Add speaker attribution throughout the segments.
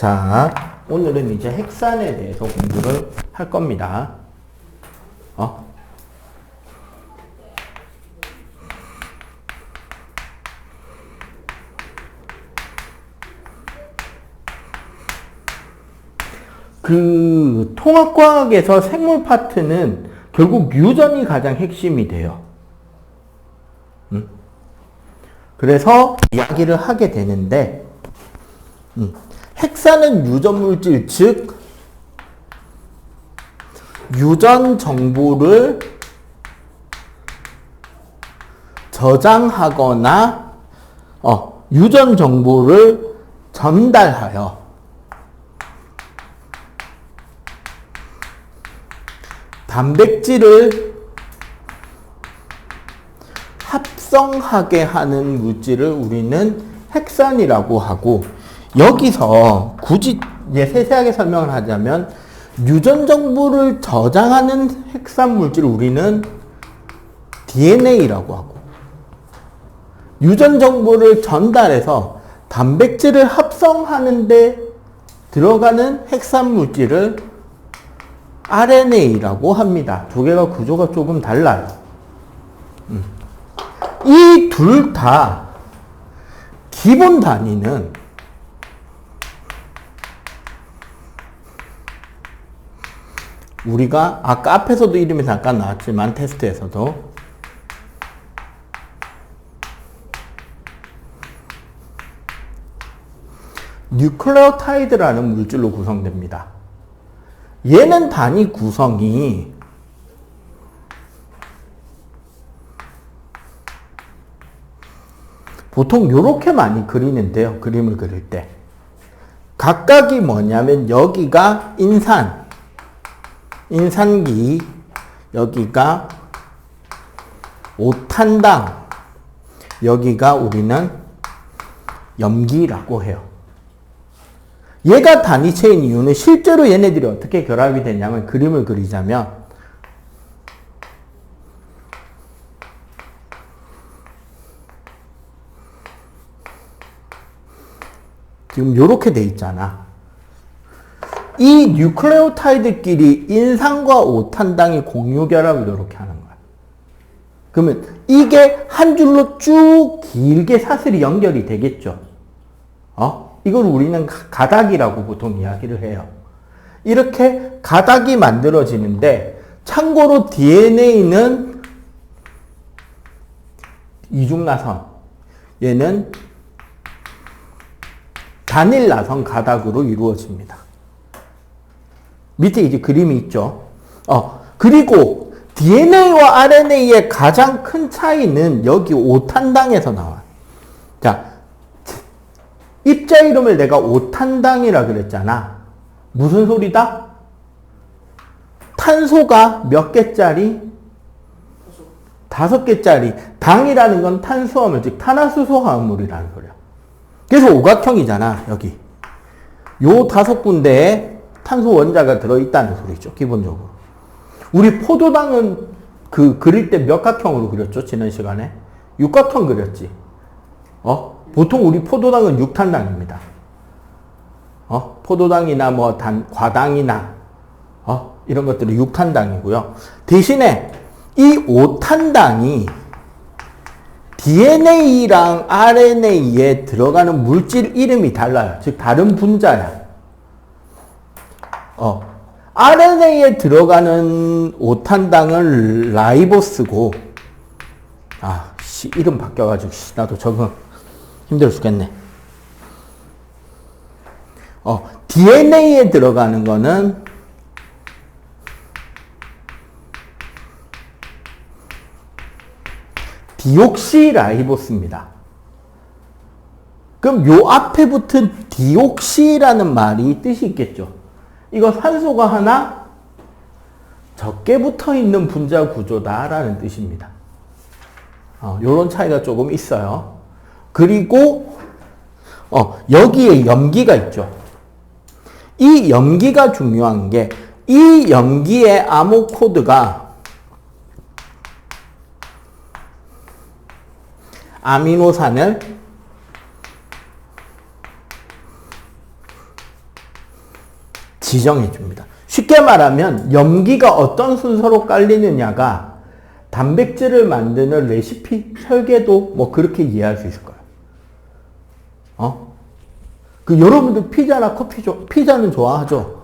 Speaker 1: 자, 오늘은 이제 핵산에 대해서 공부를 할 겁니다. 그 통합과학에서 생물 파트는 결국 유전이 가장 핵심이 돼요. 그래서 이야기를 하게 되는데, 핵산은 유전 물질, 즉 유전 정보를 저장하거나 유전 정보를 전달하여 단백질을 합성하게 하는 물질을 우리는 핵산이라고 하고, 여기서 굳이 이제 세세하게 설명을 하자면 유전 정보를 저장하는 핵산 물질을 우리는 DNA라고 하고, 유전 정보를 전달해서 단백질을 합성하는 데 들어가는 핵산 물질을 RNA라고 합니다. 두 개가 구조가 조금 달라요. 이 둘 다 기본 단위는 우리가 아까 앞에서도 이름이 잠깐 나왔지만 테스트에서도 뉴클레오타이드라는 물질로 구성됩니다. 얘는 단위 구성이 보통 이렇게 많이 그리는데요. 그림을 그릴 때. 각각이 뭐냐면 여기가 인산기, 여기가 오탄당, 여기가 우리는 염기라고 해요. 얘가 단위체인 이유는 실제로 얘네들이 어떻게 결합이 되냐면, 그림을 그리자면 지금 이렇게 돼 있잖아. 이 뉴클레오타이드끼리 인산과 오탄당이 공유 결합을 이렇게 하는 거야. 그러면 이게 한 줄로 쭉 길게 사슬이 연결이 되겠죠. 이걸 우리는 가닥이라고 보통 이야기를 해요. 이렇게 가닥이 만들어지는데, 참고로 DNA는 이중나선, 얘는 단일나선 가닥으로 이루어집니다. 밑에 이제 그림이 있죠. 그리고 DNA와 RNA의 가장 큰 차이는 여기 오탄당에서 나와요. 자, 입자 이름을 내가 오탄당이라 그랬잖아. 무슨 소리다? 탄소가 몇 개짜리? 5개짜리. 당이라는 건 탄수화물, 즉 탄화수소화물이라는 소리야. 그래서 오각형이잖아, 여기. 요 5군데에 탄소 원자가 들어있다는 소리죠, 기본적으로. 우리 포도당은 그릴 때 몇 각형으로 그렸죠, 지난 시간에? 육각형 그렸지. 보통 우리 포도당은 육탄당입니다. 포도당이나 뭐 과당이나, 이런 것들은 육탄당이고요. 대신에 이 오탄당이 DNA랑 RNA에 들어가는 물질 이름이 달라요. 즉, 다른 분자야. RNA에 들어가는 오탄당은 라이보스고, 이름 바뀌어가지고, 나도 적응 힘들어 죽겠네. DNA에 들어가는 거는 디옥시라이보스입니다. 그럼 요 앞에 붙은 디옥시라는 말이 뜻이 있겠죠. 이거 산소가 하나 적게 붙어 있는 분자 구조다라는 뜻입니다. 요런 차이가 조금 있어요. 그리고 여기에 염기가 있죠. 이 염기가 중요한 게, 이 염기의 암호 코드가 아미노산을 지정해 줍니다. 쉽게 말하면 염기가 어떤 순서로 깔리느냐가 단백질을 만드는 레시피, 설계도 뭐 그렇게 이해할 수 있을 거예요. 여러분들 피자나 커피 피자는 좋아하죠?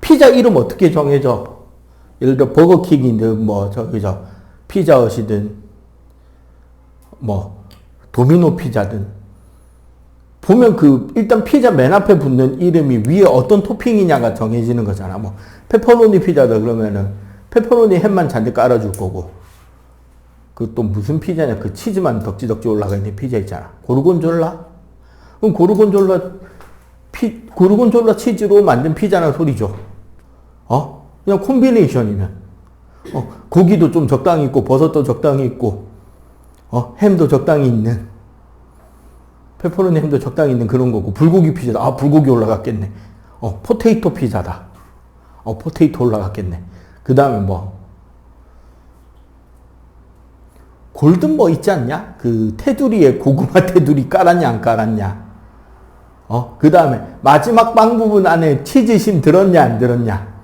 Speaker 1: 피자 이름 어떻게 정해져? 예를 들어 버거킹이든 뭐 피자헛이든 뭐 도미노 피자든 보면 일단 피자 맨 앞에 붙는 이름이 위에 어떤 토핑이냐가 정해지는 거잖아. 뭐 페퍼로니 피자다 그러면은 페퍼로니 햄만 잔뜩 깔아줄 거고, 또 무슨 피자냐, 치즈만 덕지덕지 올라가 있는 피자 있잖아. 고르곤졸라? 그럼 고르곤졸라 치즈로 만든 피자라는 소리죠. 그냥 콤비네이션이면. 고기도 좀 적당히 있고, 버섯도 적당히 있고, 햄도 적당히 있는, 페퍼로니 햄도 적당히 있는 그런 거고, 불고기 피자다. 불고기 올라갔겠네. 포테이토 피자다. 포테이토 올라갔겠네. 그 다음에 골든 있지 않냐? 테두리에 고구마 테두리 깔았냐, 안 깔았냐? 그 다음에 마지막 빵 부분 안에 치즈심 들었냐, 안 들었냐?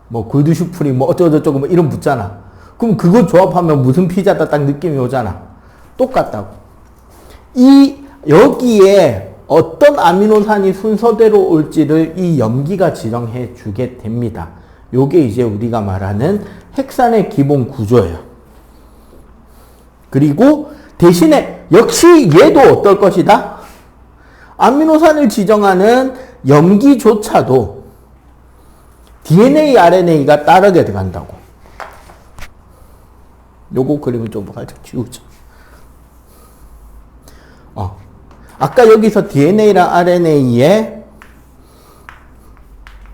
Speaker 1: 골드 슈프림, 어쩌고저쩌고 이름 붙잖아. 그럼 그거 조합하면 무슨 피자다 딱 느낌이 오잖아. 똑같다고. 여기에 어떤 아미노산이 순서대로 올지를 이 염기가 지정해 주게 됩니다. 요게 이제 우리가 말하는 핵산의 기본 구조예요. 그리고 대신에 역시 얘도 어떨 것이다? 아미노산을 지정하는 염기조차도 DNA, RNA가 따르게 들어간다고. 요거 그림을 좀 살짝 지우자. 아까 여기서 DNA랑 RNA에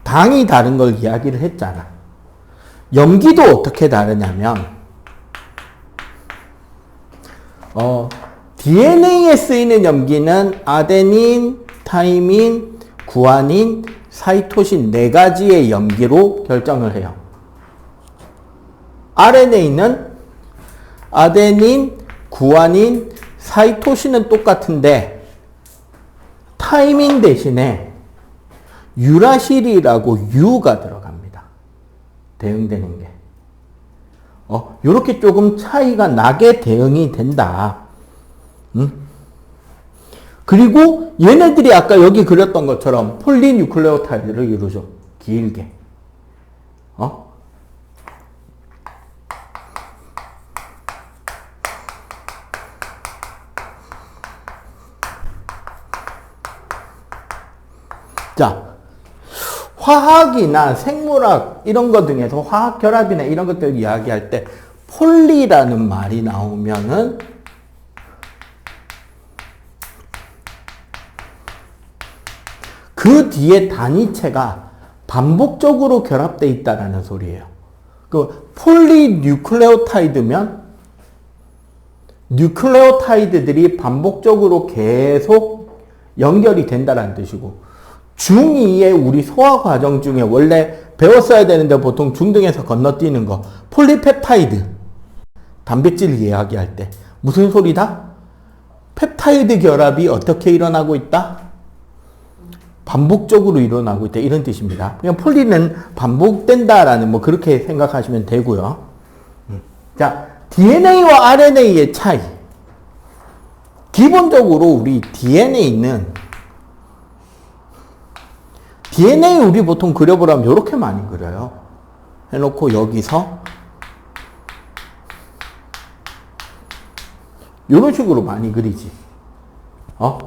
Speaker 1: 당이 다른 걸 이야기를 했잖아. 염기도 어떻게 다르냐면, DNA에 쓰이는 염기는 아데닌, 타이민, 구아닌, 사이토신 4가지의 염기로 결정을 해요. RNA는 아데닌, 구아닌, 사이토신은 똑같은데 타이민 대신에 유라실이라고 U가 들어갑니다. 대응되는 게. 요렇게 조금 차이가 나게 대응이 된다. 그리고 얘네들이 아까 여기 그렸던 것처럼 폴리뉴클레오타이드를 이루죠. 길게. 자, 화학이나 생물학 이런 것 중에서 화학 결합이나 이런 것들 이야기할 때 폴리라는 말이 나오면은 그 뒤에 단위체가 반복적으로 결합되어 있다는 소리예요. 폴리뉴클레오타이드면 뉴클레오타이드들이 반복적으로 계속 연결이 된다는 뜻이고, 중2의 우리 소화 과정 중에 원래 배웠어야 되는데 보통 중등에서 건너뛰는 거, 폴리펩타이드. 단백질 이야기할 때. 무슨 소리다? 펩타이드 결합이 어떻게 일어나고 있다? 반복적으로 일어나고 있다. 이런 뜻입니다. 그냥 폴리는 반복된다라는 그렇게 생각하시면 되고요. 자, DNA와 RNA의 차이. 기본적으로 우리 DNA 우리 보통 그려보라면 이렇게 많이 그려요. 해놓고 여기서 이런 식으로 많이 그리지.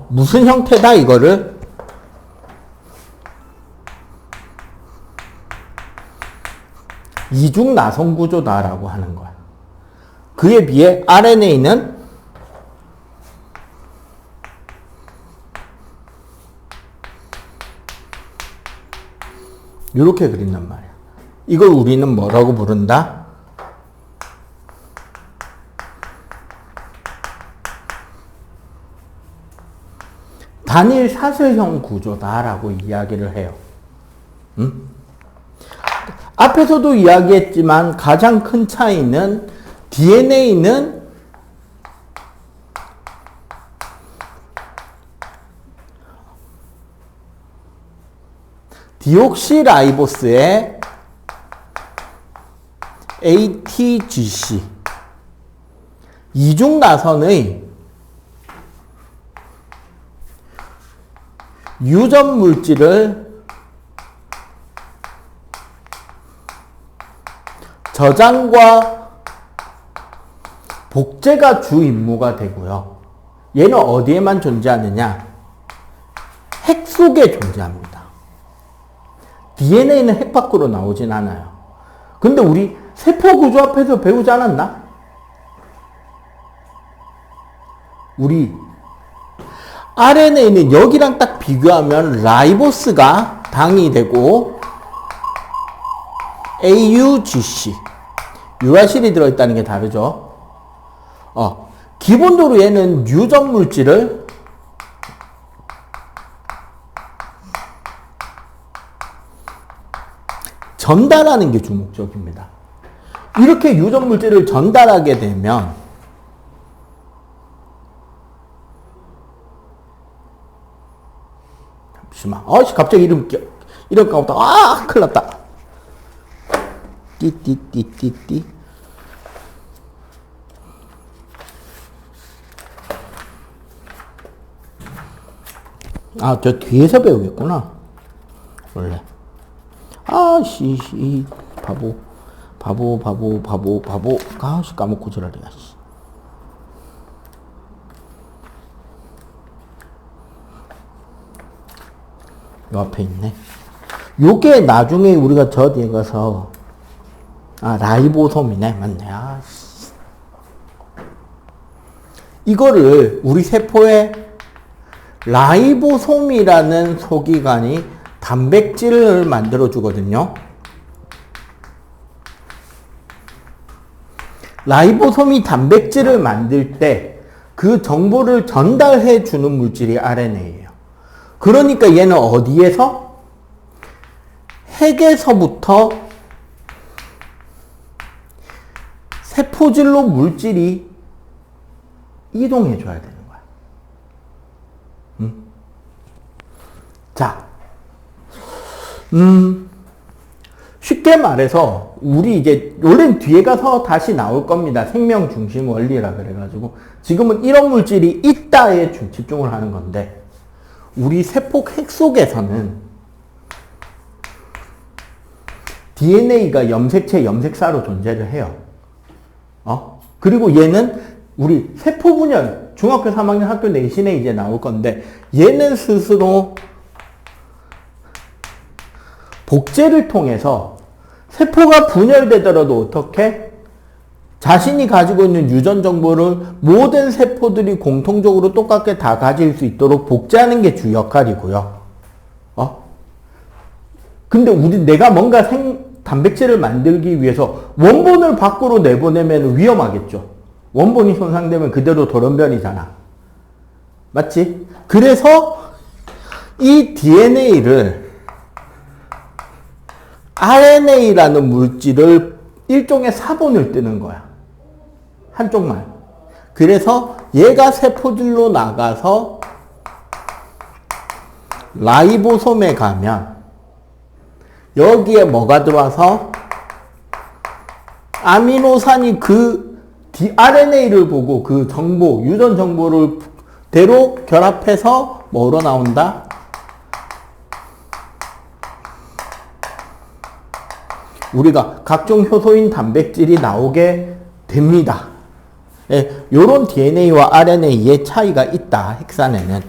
Speaker 1: 무슨 형태다 이거를? 이중 나선 구조다라고 하는 거야. 그에 비해 RNA는 이렇게 그린단 말이야. 이걸 우리는 뭐라고 부른다? 단일 사슬형 구조다라고 이야기를 해요. 앞에서도 이야기했지만 가장 큰 차이는 DNA는 디옥시라이보스의 ATGC 이중나선의 유전 물질을 저장과 복제가 주 임무가 되고요. 얘는 어디에만 존재하느냐? 핵 속에 존재합니다. DNA는 핵 밖으로 나오진 않아요. 근데 우리 세포 구조 앞에서 배우지 않았나? 우리 RNA는 여기랑 딱 비교하면 라이보스가 당이 되고 AUGC 유라실이 들어있다는 게 다르죠. 기본적으로 얘는 유전 물질을 전달하는 게 주 목적입니다. 이렇게 유전 물질을 전달하게 되면 잠시만. 갑자기 이름 까먹다. 큰일 났다. 띠띠띠띠띠. 저 뒤에서 배우겠구나. 원래. 바보. 까먹고 저러리야. 요 앞에 있네. 요게 나중에 우리가 저 뒤에 가서 라이보솜이네. 맞네. 이거를 우리 세포에 라이보솜이라는 소기관이 단백질을 만들어 주거든요. 라이보솜이 단백질을 만들 때 그 정보를 전달해 주는 물질이 RNA예요. 그러니까 얘는 어디에서? 핵에서부터 세포질로 물질이 이동해 줘야 되는 거야. 자, 쉽게 말해서 우리 이제 원래는 뒤에 가서 다시 나올 겁니다. 생명 중심 원리라 그래가지고 지금은 이런 물질이 있다에 집중을 하는 건데 우리 세포 핵 속에서는 DNA가 염색체, 염색사로 존재를 해요. 그리고 얘는 우리 세포 분열, 중학교 3학년 학교 내신에 이제 나올 건데 얘는 스스로 복제를 통해서 세포가 분열되더라도 어떻게? 자신이 가지고 있는 유전 정보를 모든 세포들이 공통적으로 똑같게 다 가질 수 있도록 복제하는 게 주 역할이고요. 근데 내가 뭔가 단백질을 만들기 위해서 원본을 밖으로 내보내면 위험하겠죠. 원본이 손상되면 그대로 돌연변이잖아. 맞지? 그래서 이 DNA를 RNA라는 물질을 일종의 사본을 뜨는 거야. 한쪽만. 그래서 얘가 세포질로 나가서 라이보솜에 가면 여기에 뭐가 들어와서 아미노산이 그 RNA를 보고 그 정보, 유전 정보를 대로 결합해서 뭐로 나온다? 우리가 각종 효소인 단백질이 나오게 됩니다. 요런 DNA와 RNA의 차이가 있다. 핵산에는.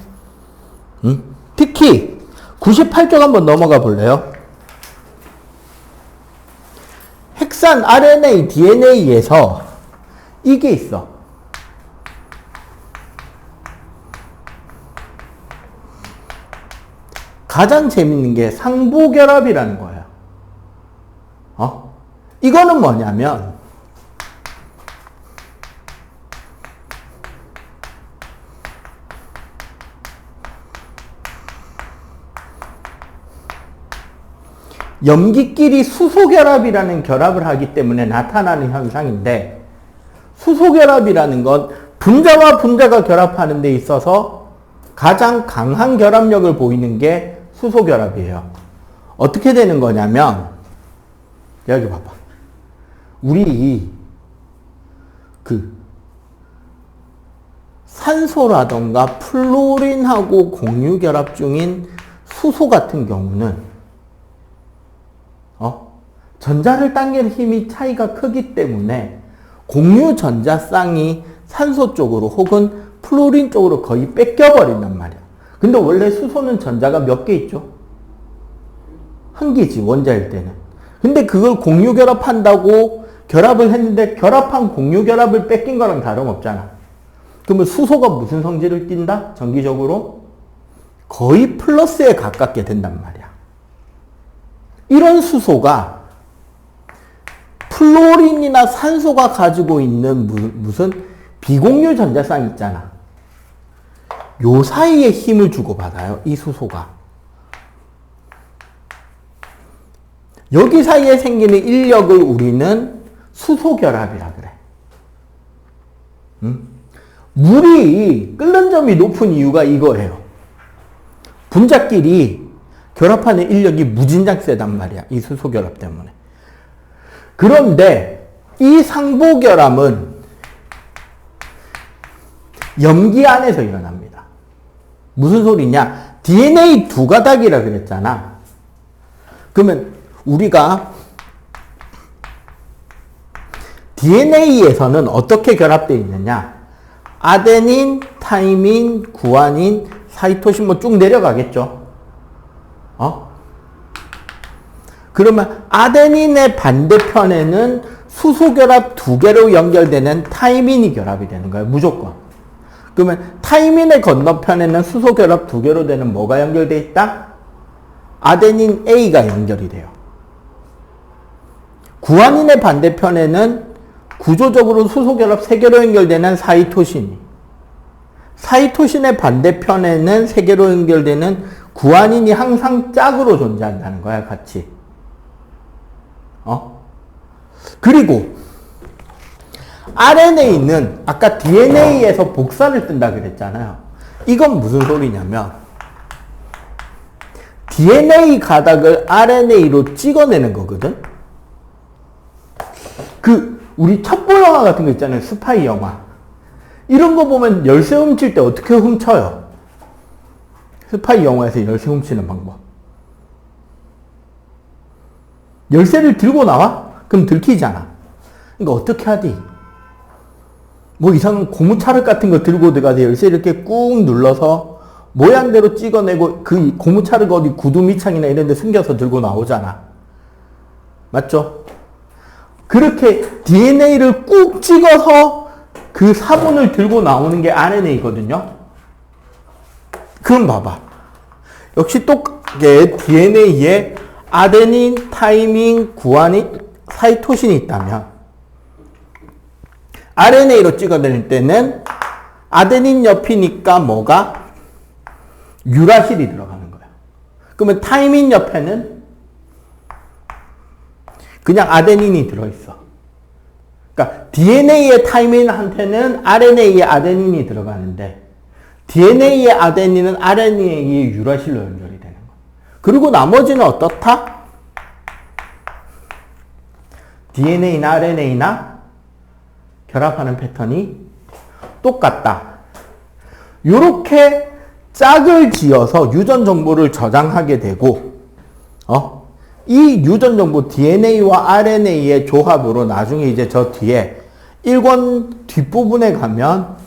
Speaker 1: 특히 98쪽 한번 넘어가 볼래요? 핵산 RNA, DNA에서 이게 있어. 가장 재밌는 게 상부결합이라는 거예요. 이거는 뭐냐면 염기끼리 수소결합이라는 결합을 하기 때문에 나타나는 현상인데 수소결합이라는 건 분자와 분자가 결합하는 데 있어서 가장 강한 결합력을 보이는 게 수소결합이에요. 어떻게 되는 거냐면, 여기 봐봐. 우리 산소라던가 플로린하고 공유결합 중인 수소 같은 경우는 전자를 당기는 힘이 차이가 크기 때문에 공유 전자쌍이 산소 쪽으로 혹은 플로린 쪽으로 거의 뺏겨버린단 말이야. 근데 원래 수소는 전자가 몇 개 있죠? 한 개지, 원자일 때는. 근데 그걸 공유결합한다고 결합을 했는데 결합한 공유결합을 뺏긴 거랑 다름없잖아. 그러면 수소가 무슨 성질을 띈다? 전기적으로? 거의 플러스에 가깝게 된단 말이야. 이런 수소가 플로린이나 산소가 가지고 있는 무슨 비공유 전자쌍 있잖아. 요 사이에 힘을 주고받아요. 이 수소가. 여기 사이에 생기는 인력을 우리는 수소결합이라 그래. 물이 끓는 점이 높은 이유가 이거예요. 분자끼리 결합하는 인력이 무진장 세단 말이야. 이 수소결합 때문에. 그런데 이 상보결합은 염기 안에서 일어납니다. 무슨 소리냐? DNA 두 가닥이라 그랬잖아. 그러면 우리가 DNA에서는 어떻게 결합되어 있느냐? 아데닌, 타이민, 구아닌, 사이토신 뭐 쭉 내려가겠죠. 그러면 아데닌의 반대편에는 수소결합 두 개로 연결되는 타이민이 결합이 되는 거예요. 무조건. 그러면 타이민의 건너편에는 수소결합 두 개로 되는 뭐가 연결되어 있다? 아데닌 A가 연결이 돼요. 구아닌의 반대편에는 구조적으로 수소결합 세 개로 연결되는 사이토신이, 사이토신의 반대편에는 세 개로 연결되는 구아닌이 항상 짝으로 존재한다는 거야, 같이. 그리고 RNA는 아까 DNA에서 복사를 뜬다 그랬잖아요. 이건 무슨 소리냐면 DNA 가닥을 RNA로 찍어내는 거거든. 우리 첩보 영화 같은 거 있잖아요. 스파이 영화. 이런 거 보면 열쇠 훔칠 때 어떻게 훔쳐요? 스파이 영화에서 열쇠 훔치는 방법. 열쇠를 들고 나와? 그럼 들키잖아. 그러니까 어떻게 하지? 뭐 이상한 고무차륵 같은 거 들고 들어가서 열쇠 이렇게 꾹 눌러서 모양대로 찍어내고 그 고무차륵 어디 구두미창이나 이런 데 숨겨서 들고 나오잖아. 맞죠? 그렇게 DNA를 꾹 찍어서 그 사본을 들고 나오는 게 RNA거든요. 그럼 봐봐. 역시 똑같게 DNA에 아데닌, 타이민, 구아닌, 사이토신이 있다면 RNA로 찍어낼 때는 아데닌 옆이니까 뭐가? 유라실이 들어가는 거야. 그러면 타이민 옆에는 그냥 아데닌이 들어있어. 그러니까 DNA의 타이민한테는 RNA의 아데닌이 들어가는데 DNA의 아데닌은 RNA의 유라실로 연결이 되는 거야. 그리고 나머지는 어떻다? DNA나 RNA나 결합하는 패턴이 똑같다. 이렇게 짝을 지어서 유전 정보를 저장하게 되고, 이 유전 정보 DNA와 RNA의 조합으로 나중에 이제 저 뒤에 1권 뒷부분에 가면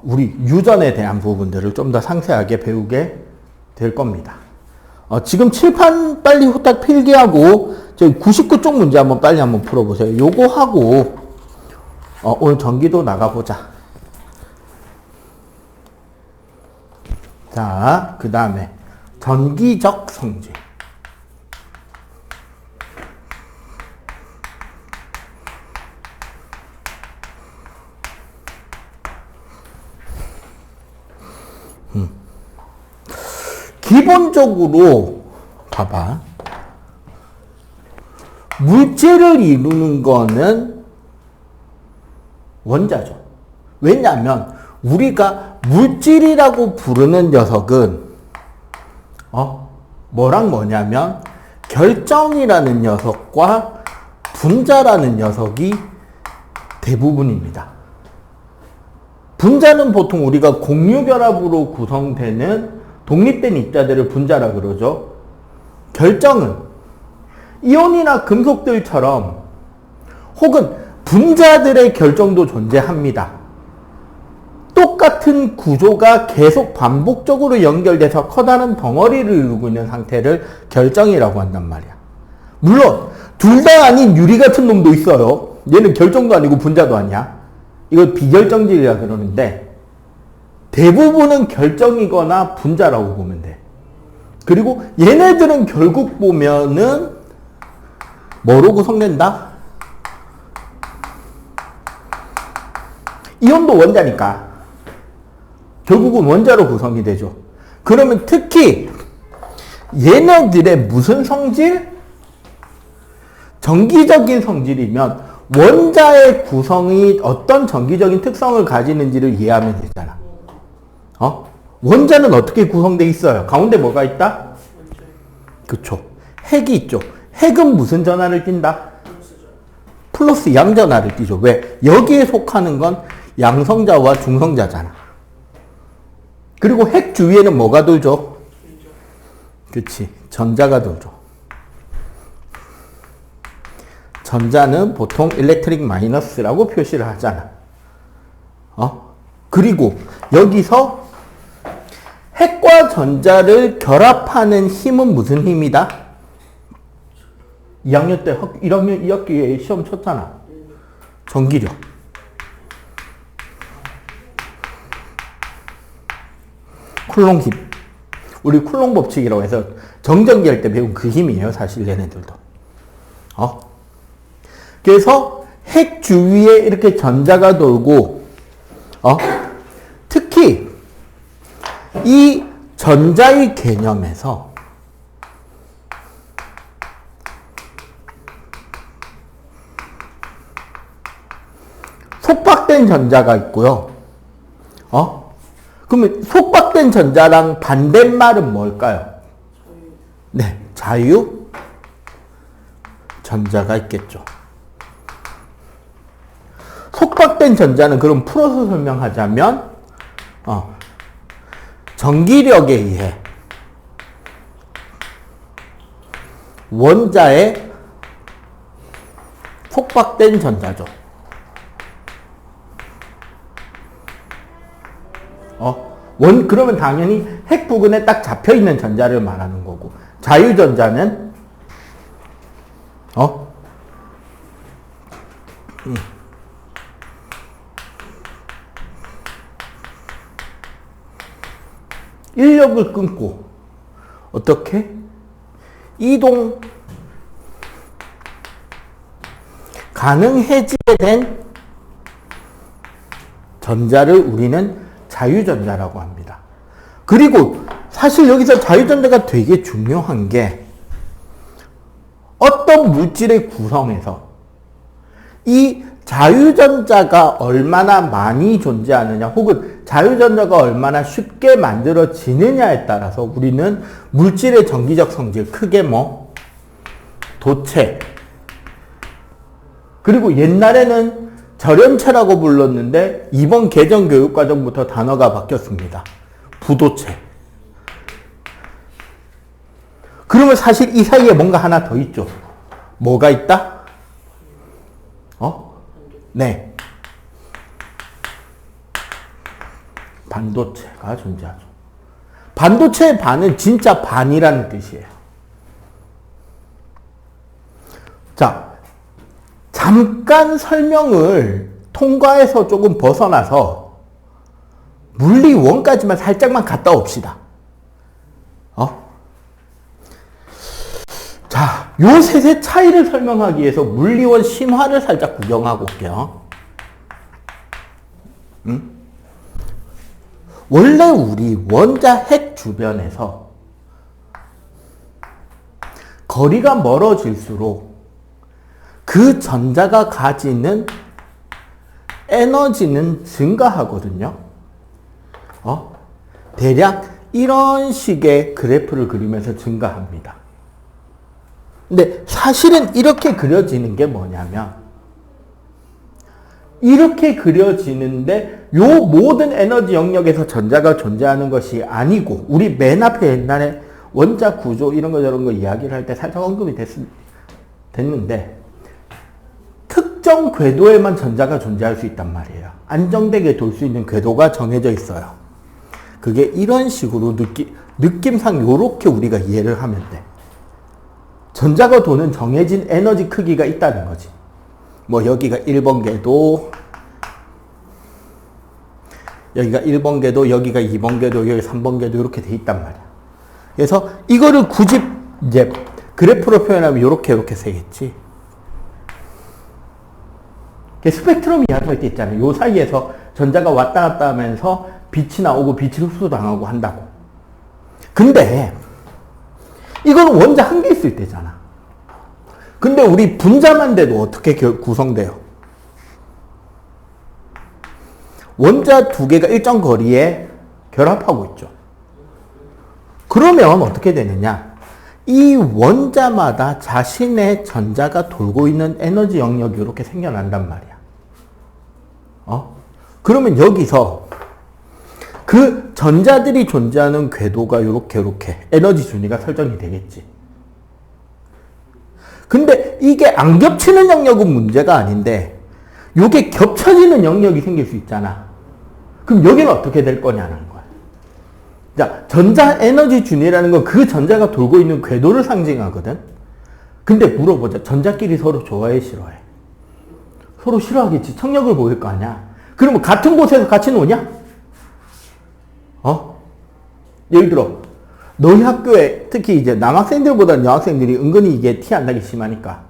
Speaker 1: 우리 유전에 대한 부분들을 좀 더 상세하게 배우게 될 겁니다. 지금 칠판 빨리 후딱 필기하고 저기 99쪽 문제 빨리 한번 풀어보세요. 요거 하고 오늘 전기도 나가보자. 자, 그 다음에 전기적 성질. 기본적으로 봐봐. 물질을 이루는 거는 원자죠. 왜냐하면 우리가 물질이라고 부르는 녀석은 뭐랑 뭐냐면 결정이라는 녀석과 분자라는 녀석이 대부분입니다. 분자는 보통 우리가 공유결합으로 구성되는 독립된 입자들을 분자라 그러죠. 결정은 이온이나 금속들처럼 혹은 분자들의 결정도 존재합니다. 똑같은 구조가 계속 반복적으로 연결돼서 커다란 덩어리를 이루고 있는 상태를 결정이라고 한단 말이야. 물론 둘 다 아닌 유리 같은 놈도 있어요. 얘는 결정도 아니고 분자도 아니야. 이걸 비결정질이라 그러는데 대부분은 결정이거나 분자라고 보면 돼. 그리고 얘네들은 결국 보면은 뭐로 구성된다? 이온도 원자니까 결국은 원자로 구성이 되죠. 그러면 특히 얘네들의 무슨 성질? 전기적인 성질이면 원자의 구성이 어떤 전기적인 특성을 가지는지를 이해하면 되잖아. 원자는 어떻게 구성되어 있어요? 가운데 뭐가 있다? 그쵸. 핵이 있죠. 핵은 무슨 전하를 띈다? 플러스 양전하를 띠죠. 왜? 여기에 속하는 건 양성자와 중성자잖아. 그리고 핵 주위에는 뭐가 돌죠? 그치. 전자가 돌죠. 전자는 보통 일렉트릭 마이너스라고 표시를 하잖아. 그리고 여기서 핵과 전자를 결합하는 힘은 무슨 힘이다? 2학년 때 1학년 2학기에 시험 쳤잖아. 전기력. 쿨롱 힘. 우리 쿨롱 법칙이라고 해서 정전기 할 때 배운 그 힘이에요. 사실 얘네들도. 그래서 핵 주위에 이렇게 전자가 돌고 특히 이 전자의 개념에서 속박된 전자가 있고요. 그러면 속박된 전자랑 반대말은 뭘까요? 네, 자유 전자가 있겠죠. 속박된 전자는 그럼 풀어서 설명하자면 전기력에 의해 원자에 속박된 전자죠. 그러면 당연히 핵 부근에 딱 잡혀 있는 전자를 말하는 거고, 자유전자는 인력을 끊고 어떻게? 이동 가능해지게 된 전자를 우리는 자유전자라고 합니다. 그리고 사실 여기서 자유전자가 되게 중요한 게 어떤 물질의 구성에서 이 자유전자가 얼마나 많이 존재하느냐 혹은 자유전자가 얼마나 쉽게 만들어지느냐에 따라서 우리는 물질의 전기적 성질, 크게 도체, 그리고 옛날에는 절연체라고 불렀는데 이번 개정 교육과정부터 단어가 바뀌었습니다. 부도체. 그러면 사실 이 사이에 뭔가 하나 더 있죠. 뭐가 있다? 네. 반도체가 존재하죠. 반도체의 반은 진짜 반이라는 뜻이에요. 자, 잠깐 설명을 통과해서 조금 벗어나서 물리원까지만 살짝만 갔다 옵시다. 자, 요 셋의 차이를 설명하기 위해서 물리원 심화를 살짝 구경하고 올게요. 원래 우리 원자 핵 주변에서 거리가 멀어질수록 그 전자가 가지는 에너지는 증가하거든요. 대략 이런 식의 그래프를 그리면서 증가합니다. 근데 사실은 이렇게 그려지는 게 뭐냐면, 이렇게 그려지는데 요 모든 에너지 영역에서 전자가 존재하는 것이 아니고, 우리 맨 앞에 옛날에 원자 구조 이런 거 저런 거 이야기를 할 때 살짝 언급이 됐는데, 특정 궤도에만 전자가 존재할 수 있단 말이에요. 안정되게 돌 수 있는 궤도가 정해져 있어요. 그게 이런 식으로 느낌상 요렇게 우리가 이해를 하면 돼. 전자가 도는 정해진 에너지 크기가 있다는 거지. 뭐 여기가 1번 궤도, 여기가 1번 궤도, 여기가 2번 궤도, 여기 3번 궤도 이렇게 돼 있단 말이야. 그래서 이거를 굳이 이제 그래프로 표현하면 요렇게 세겠지. 스펙트럼 이야기할 때 있잖아요. 요 사이에서 전자가 왔다 갔다 하면서 빛이 나오고 빛이 흡수당하고 한다고. 근데 이거는 원자 한 개 있을 때잖아. 근데 우리 분자만 돼도 어떻게 구성돼요? 원자 두 개가 일정 거리에 결합하고 있죠. 그러면 어떻게 되느냐? 이 원자마다 자신의 전자가 돌고 있는 에너지 영역이 이렇게 생겨난단 말이야. 그러면 여기서 그 전자들이 존재하는 궤도가 이렇게 에너지 준위가 설정이 되겠지. 근데 이게 안 겹치는 영역은 문제가 아닌데, 이게 겹쳐지는 영역이 생길 수 있잖아. 그럼 여기는 어떻게 될 거냐는 거야. 자, 전자 에너지 준위라는 건 그 전자가 돌고 있는 궤도를 상징하거든. 근데 물어보자. 전자끼리 서로 좋아해, 싫어해? 서로 싫어하겠지. 청력을 보일 거 아니야. 그러면 같은 곳에서 같이 노냐? 예를 들어, 너희 학교에 특히 이제 남학생들보다는 여학생들이 은근히 이게 티 안 나기 심하니까.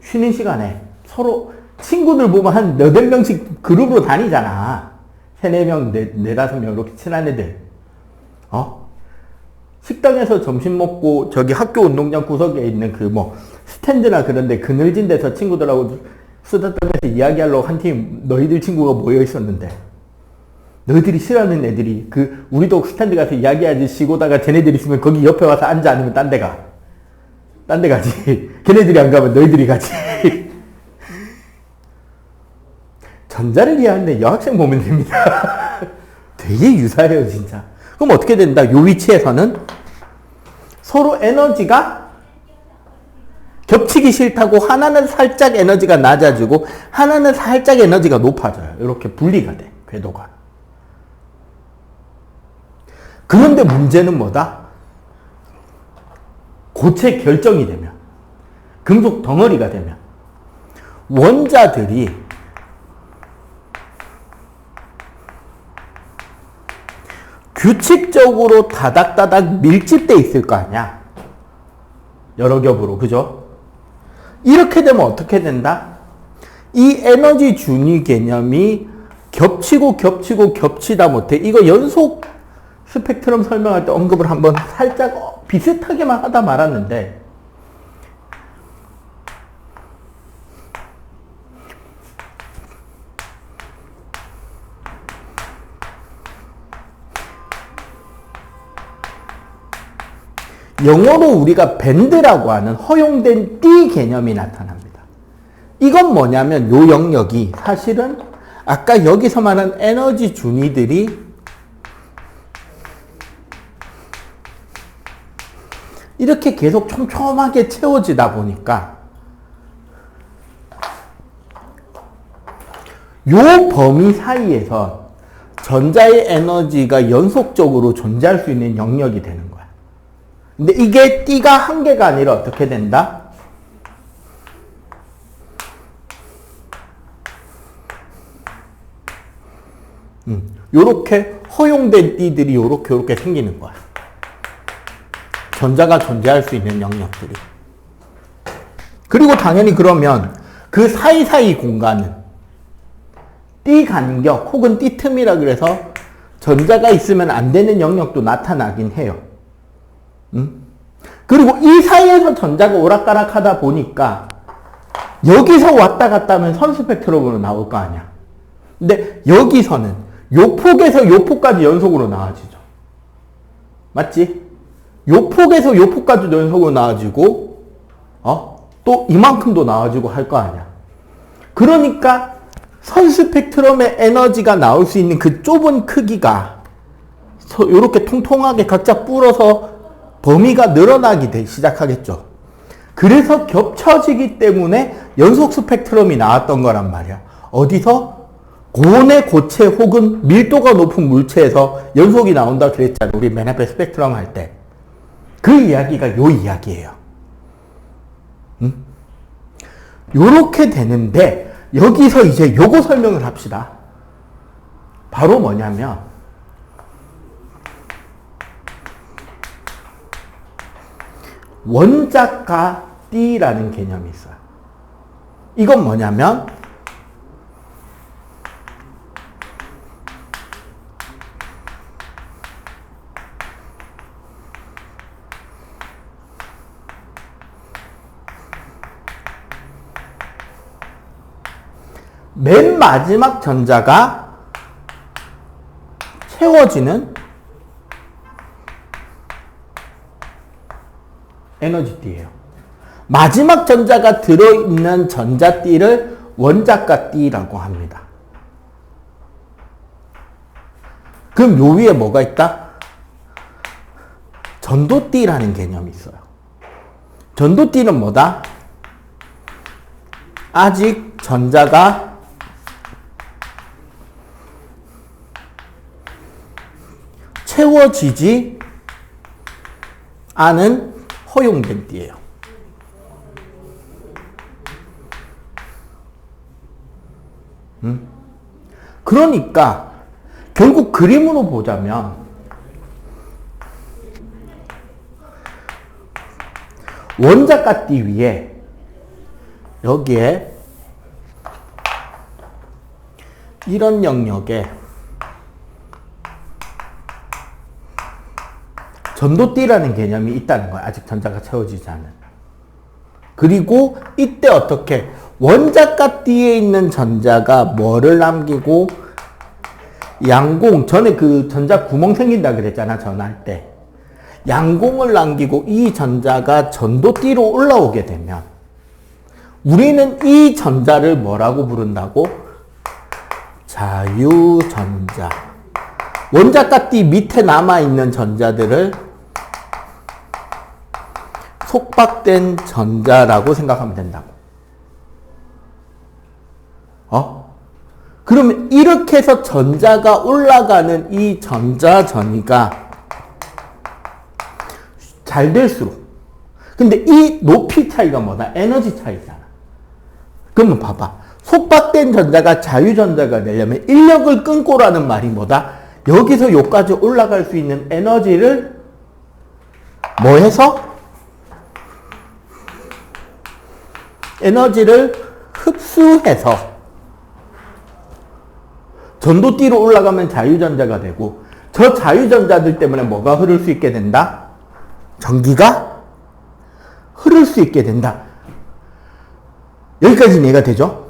Speaker 1: 쉬는 시간에 서로 친구들 보면 한 8명씩 그룹으로 다니잖아. 3, 4명, 4, 5명 이렇게 친한 애들. 식당에서 점심 먹고 저기 학교 운동장 구석에 있는 그 뭐 스탠드나 그런데 그늘진 데서 친구들하고 수다 떨면서 이야기하려고 한 팀 너희들 친구가 모여 있었는데, 너희들이 싫어하는 애들이 우리도 스탠드 가서 이야기하지 쉬고다가 쟤네들 있으면 거기 옆에 와서 앉아, 아니면 딴 데 가. 딴 데 가지. 걔네들이 안 가면 너희들이 가지. 전자를 이해하는데 여학생 보면 됩니다. 되게 유사해요, 진짜. 그럼 어떻게 된다? 요 위치에서는 서로 에너지가 겹치기 싫다고 하나는 살짝 에너지가 낮아지고 하나는 살짝 에너지가 높아져요. 이렇게 분리가 돼, 궤도가. 그런데 문제는 뭐다? 고체 결정이 되면, 금속 덩어리가 되면 원자들이 규칙적으로 다닥다닥 밀집돼 있을 거 아니야. 여러 겹으로, 그죠? 이렇게 되면 어떻게 된다? 이 에너지 준위 개념이 겹치다 못해. 이거 연속 스펙트럼 설명할 때 언급을 한번 살짝 비슷하게만 하다 말았는데, 영어로 우리가 밴드라고 하는 허용된 띠 개념이 나타납니다. 이건 뭐냐면 요 영역이 사실은 아까 여기서 말한 에너지 준위들이 이렇게 계속 촘촘하게 채워지다 보니까 요 범위 사이에서 전자의 에너지가 연속적으로 존재할 수 있는 영역이 되는 거야. 근데 이게 띠가 한 개가 아니라 어떻게 된다? 요렇게 허용된 띠들이 요렇게 생기는 거야. 전자가 존재할 수 있는 영역들이. 그리고 당연히 그러면 그 사이사이 공간은 띠 간격 혹은 띠 틈이라 그래서 전자가 있으면 안 되는 영역도 나타나긴 해요. 그리고 이 사이에서 전자가 오락가락 하다 보니까 여기서 왔다 갔다 하면 선 스펙트럼으로 나올 거 아니야. 근데 여기서는 요 폭에서 요 폭까지 연속으로 나와지죠. 맞지? 요 폭에서 요 폭까지 연속으로 나와지고, 또 이만큼도 나와지고 할 거 아니야. 그러니까 선 스펙트럼의 에너지가 나올 수 있는 그 좁은 크기가 이렇게 통통하게 각자 불어서 범위가 늘어나기 시작하겠죠. 그래서 겹쳐지기 때문에 연속 스펙트럼이 나왔던 거란 말이야. 어디서? 고온의 고체 혹은 밀도가 높은 물체에서 연속이 나온다 그랬잖아. 우리 맨 앞에 스펙트럼 할 때. 그 이야기가 요 이야기예요. 요렇게 되는데 여기서 이제 요거 설명을 합시다. 바로 뭐냐면 원작과 띠라는 개념이 있어요. 이건 뭐냐면 맨 마지막 전자가 채워지는 에너지띠예요. 마지막 전자가 들어있는 전자띠를 원작과 띠라고 합니다. 그럼 요 위에 뭐가 있다? 전도띠라는 개념이 있어요. 전도띠는 뭐다? 아직 전자가 채워지지 않은 허용된 띠예요. 그러니까 결국 그림으로 보자면 원작과 띠 위에 여기에 이런 영역에 전도띠라는 개념이 있다는 거야. 아직 전자가 채워지지 않은. 그리고 이때 어떻게 원작과 띠에 있는 전자가 뭐를 남기고 양공, 전에 그 전자 구멍 생긴다 그랬잖아, 전할 때. 양공을 남기고 이 전자가 전도띠로 올라오게 되면 우리는 이 전자를 뭐라고 부른다고? 자유전자. 원작과 띠 밑에 남아있는 전자들을 속박된 전자라고 생각하면 된다고. 그러면 이렇게 해서 전자가 올라가는 이 전자 전이가 잘 될수록. 근데 이 높이 차이가 뭐다? 에너지 차이잖아. 그러면 봐봐. 속박된 전자가 자유전자가 되려면 인력을 끊고라는 말이 뭐다? 여기서 여기까지 올라갈 수 있는 에너지를 뭐 해서? 에너지를 흡수해서 전도띠로 올라가면 자유전자가 되고 저 자유전자들 때문에 뭐가 흐를 수 있게 된다? 전기가 흐를 수 있게 된다. 여기까지 이해가 되죠?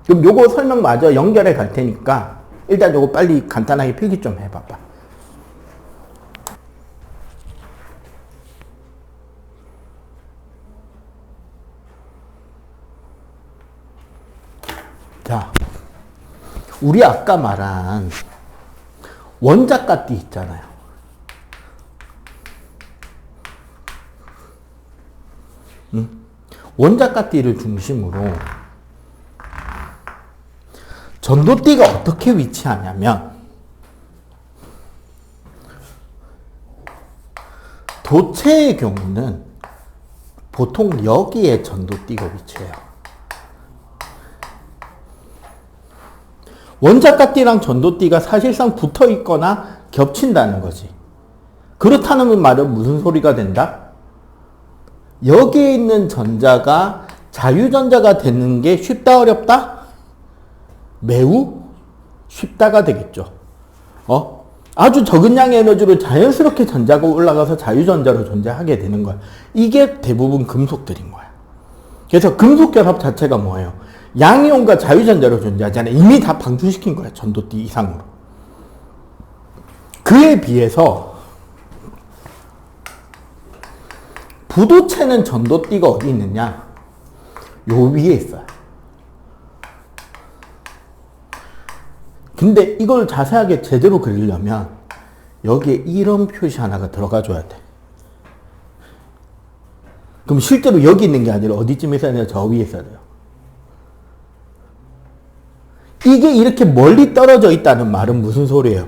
Speaker 1: 그럼 요거 설명 마저 연결해 갈 테니까 일단 요거 빨리 간단하게 필기 좀 해봐봐. 자, 우리 아까 말한 원작과 띠 있잖아요. 원작과 띠를 중심으로 전도띠가 어떻게 위치하냐면 도체의 경우는 보통 여기에 전도띠가 위치해요. 원작과 띠랑 전도띠가 사실상 붙어 있거나 겹친다는 거지. 그렇다는 말은 무슨 소리가 된다? 여기에 있는 전자가 자유전자가 되는 게 쉽다 어렵다? 매우 쉽다가 되겠죠. 아주 적은 양의 에너지로 자연스럽게 전자가 올라가서 자유전자로 존재하게 되는 거야. 이게 대부분 금속들인 거야. 그래서 금속 결합 자체가 뭐예요? 양이온과 자유전자로 존재하잖아요. 이미 다 방출시킨 거야. 전도띠 이상으로. 그에 비해서 부도체는 전도띠가 어디 있느냐? 요 위에 있어요. 근데 이걸 자세하게 제대로 그리려면 여기에 이런 표시 하나가 들어가 줘야 돼. 그럼 실제로 여기 있는 게 아니라 어디쯤에 있어야 돼요? 저 위에 있어야 돼요. 이게 이렇게 멀리 떨어져 있다는 말은 무슨 소리예요?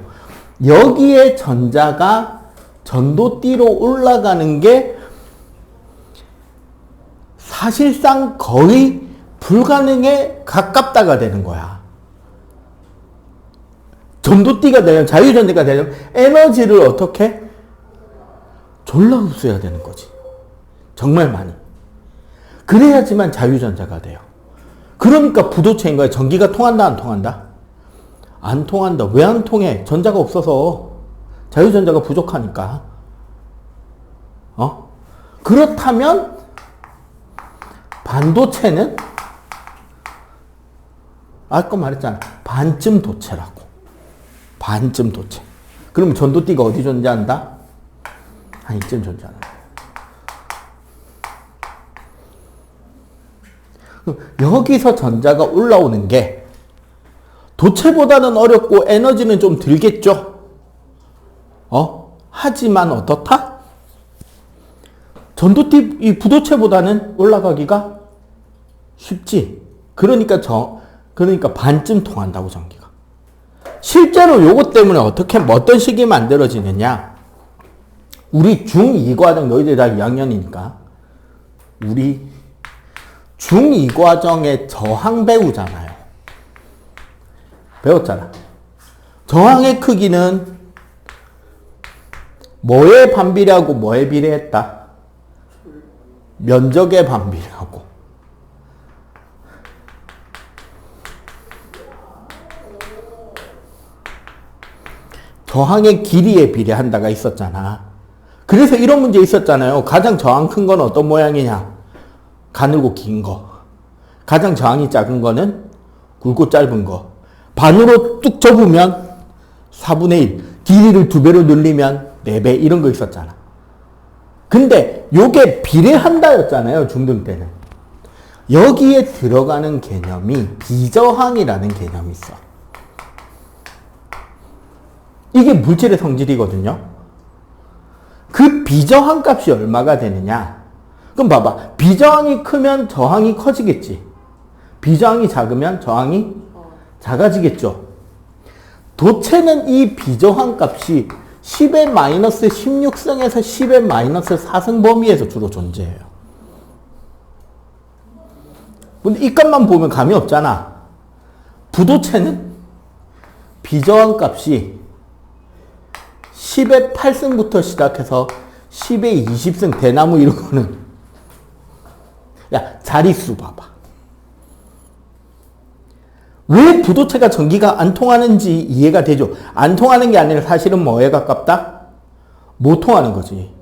Speaker 1: 여기에 전자가 전도띠로 올라가는 게 사실상 거의 불가능에 가깝다가 되는 거야. 전도띠가 되면, 자유전자가 되면 에너지를 어떻게? 졸라 흡수해야 되는 거지. 정말 많이. 그래야지만 자유전자가 돼요. 그러니까 부도체인 거야. 전기가 통한다, 안 통한다? 안 통한다. 왜 안 통해? 전자가 없어서. 자유전자가 부족하니까. 그렇다면 반도체는 아까 말했잖아. 반쯤 도체라고. 반쯤 도체. 그러면 전도띠가 어디 존재한다? 한 이쯤 존재한다. 여기서 전자가 올라오는 게 도체보다는 어렵고 에너지는 좀 들겠죠? 하지만 어떻다? 전도띠, 이 부도체보다는 올라가기가 쉽지. 그러니까 반쯤 통한다고, 전기가. 실제로 요것 때문에 어떤 식이 만들어지느냐? 우리 중2과정, 너희들 다 2학년이니까. 우리 중2과정의 저항 배우잖아요. 배웠잖아. 저항의 크기는 뭐에 반비례하고 뭐에 비례했다? 면적에 반비례하고. 저항의 길이에 비례한다가 있었잖아. 그래서 이런 문제 있었잖아요. 가장 저항 큰 건 어떤 모양이냐? 가늘고 긴 거. 가장 저항이 작은 거는 굵고 짧은 거. 반으로 뚝 접으면 4분의 1. 길이를 2배로 늘리면 4배. 이런 거 있었잖아. 근데 요게 비례한다였잖아요. 중등 때는. 여기에 들어가는 개념이 비저항이라는 개념이 있어. 이게 물질의 성질이거든요. 그 비저항 값이 얼마가 되느냐? 그럼 봐봐. 비저항이 크면 저항이 커지겠지. 비저항이 작으면 저항이 작아지겠죠. 도체는 이 비저항 값이 10의 마이너스 16승에서 10의 마이너스 4승 범위에서 주로 존재해요. 근데 이 값만 보면 감이 없잖아. 부도체는 비저항 값이 10의 8승부터 시작해서 10의 20승 대나무 이런 거는 야 자릿수 봐봐. 왜 부도체가 전기가 안 통하는지 이해가 되죠. 안 통하는 게 아니라 사실은 뭐에 가깝다? 못 통하는 거지.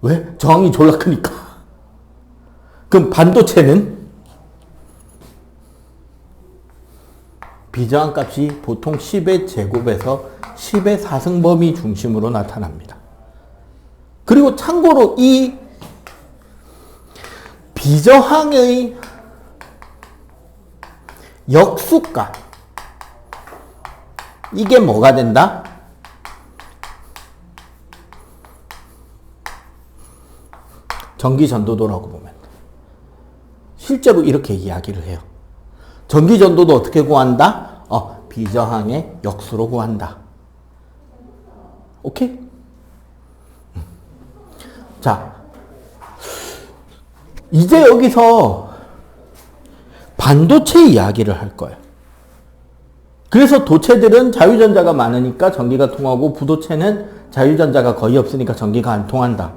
Speaker 1: 왜? 저항이 졸라 크니까. 그럼 반도체는 비저항 값이 보통 10의 제곱에서 10의 4승 범위 중심으로 나타납니다. 그리고 참고로 이 비저항의 역수값 이게 뭐가 된다? 전기 전도도라고 보면 돼. 실제로 이렇게 이야기를 해요. 전기 전도도 어떻게 구한다? 비저항의 역수로 구한다. 오케이? 자, 이제 여기서 반도체 이야기를 할 거예요. 그래서 도체들은 자유전자가 많으니까 전기가 통하고 부도체는 자유전자가 거의 없으니까 전기가 안 통한다.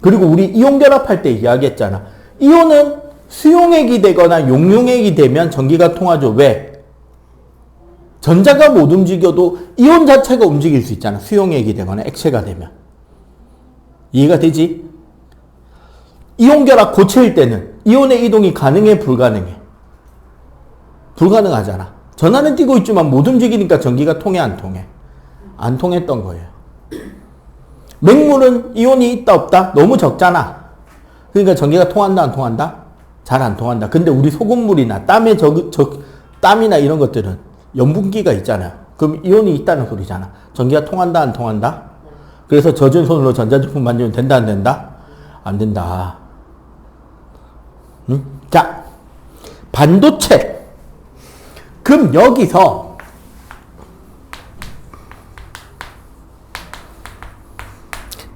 Speaker 1: 그리고 우리 이온 결합할 때 이야기했잖아. 이온은 수용액이 되거나 용융액이 되면 전기가 통하죠. 왜? 전자가 못 움직여도 이온 자체가 움직일 수 있잖아. 수용액이 되거나 액체가 되면. 이해가 되지? 이온 결합 고체일 때는 이온의 이동이 가능해, 불가능해? 불가능하잖아. 전하는 뛰고 있지만 못 움직이니까 전기가 통해 안 통해? 안 통했던 거예요. 맹물은 이온이 있다 없다? 너무 적잖아. 그러니까 전기가 통한다 안 통한다? 잘 안 통한다. 근데 우리 소금물이나 땀이나 이런 것들은 염분기가 있잖아요. 그럼 이온이 있다는 소리잖아. 전기가 통한다 안 통한다? 그래서 젖은 손으로 전자제품 만지면 된다 안 된다? 안 된다. 응? 자, 반도체. 그럼 여기서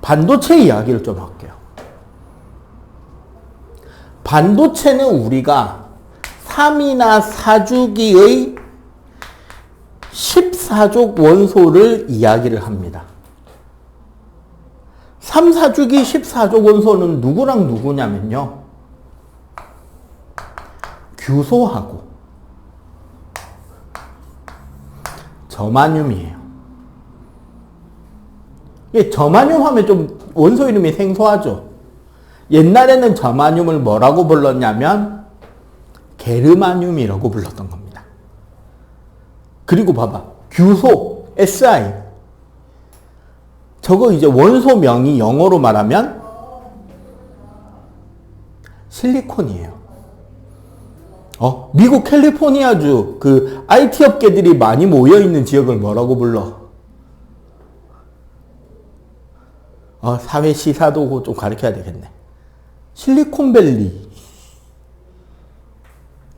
Speaker 1: 반도체 이야기를 좀 할게요. 반도체는 우리가 3이나 4주기의 14족 원소를 이야기를 합니다. 3, 4주기 14족 원소는 누구랑 누구냐면요. 규소하고 저마뇽이에요. 저마뇽 하면 좀 원소 이름이 생소하죠. 옛날에는 저마뇽을 뭐라고 불렀냐면 게르마늄이라고 불렀던 겁니다. 그리고 봐봐. 규소, Si. 저거 이제 원소명이 영어로 말하면 실리콘이에요. 미국 캘리포니아주 그 IT 업계들이 많이 모여있는 지역을 뭐라고 불러? 사회 시사도 좀 가르쳐야 되겠네. 실리콘밸리.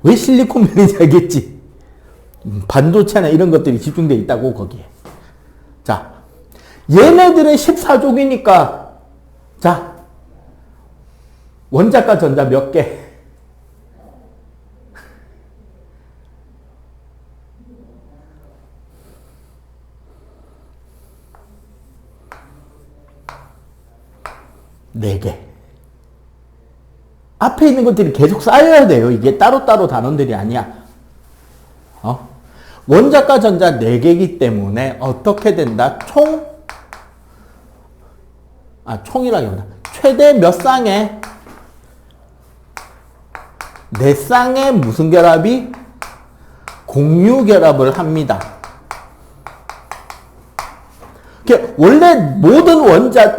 Speaker 1: 왜 실리콘밸리인지 알겠지? 반도체나 이런 것들이 집중되어 있다고 거기에. 자, 얘네들은 14족이니까 자, 원자과 전자 몇 개? 네 개. 앞에 있는 것들이 계속 쌓여야 돼요. 이게 따로따로 단원들이 아니야. 원자과 전자 4개이기 때문에 어떻게 된다? 총이라기보다 최대 몇 쌍에 4쌍의 무슨 결합이? 공유 결합을 합니다. 원래 모든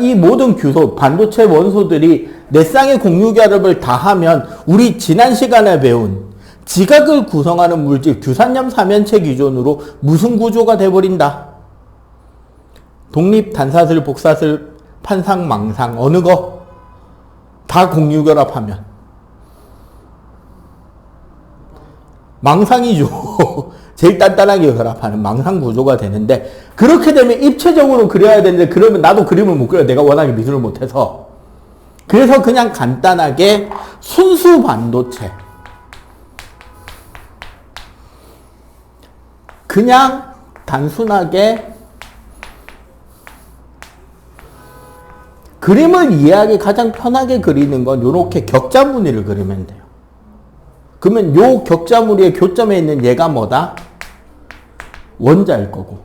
Speaker 1: 이 모든 규소, 반도체 원소들이 4쌍의 공유 결합을 다 하면 우리 지난 시간에 배운 지각을 구성하는 물질 규산염 삼연체 기준으로 무슨 구조가 돼버린다? 독립, 단사슬, 복사슬, 판상, 망상 어느 거? 다 공유 결합하면 망상이죠. 제일 단단하게 결합하는 망상 구조가 되는데 그렇게 되면 입체적으로 그려야 되는데 그러면 나도 그림을 못 그려. 내가 워낙에 미술을 못해서. 그래서 그냥 간단하게 순수 반도체. 그냥 단순하게 그림을 이해하기 가장 편하게 그리는 건 이렇게 격자 무늬를 그리면 돼요. 그러면 요 격자 무늬의 교점에 있는 얘가 뭐다? 원자일 거고.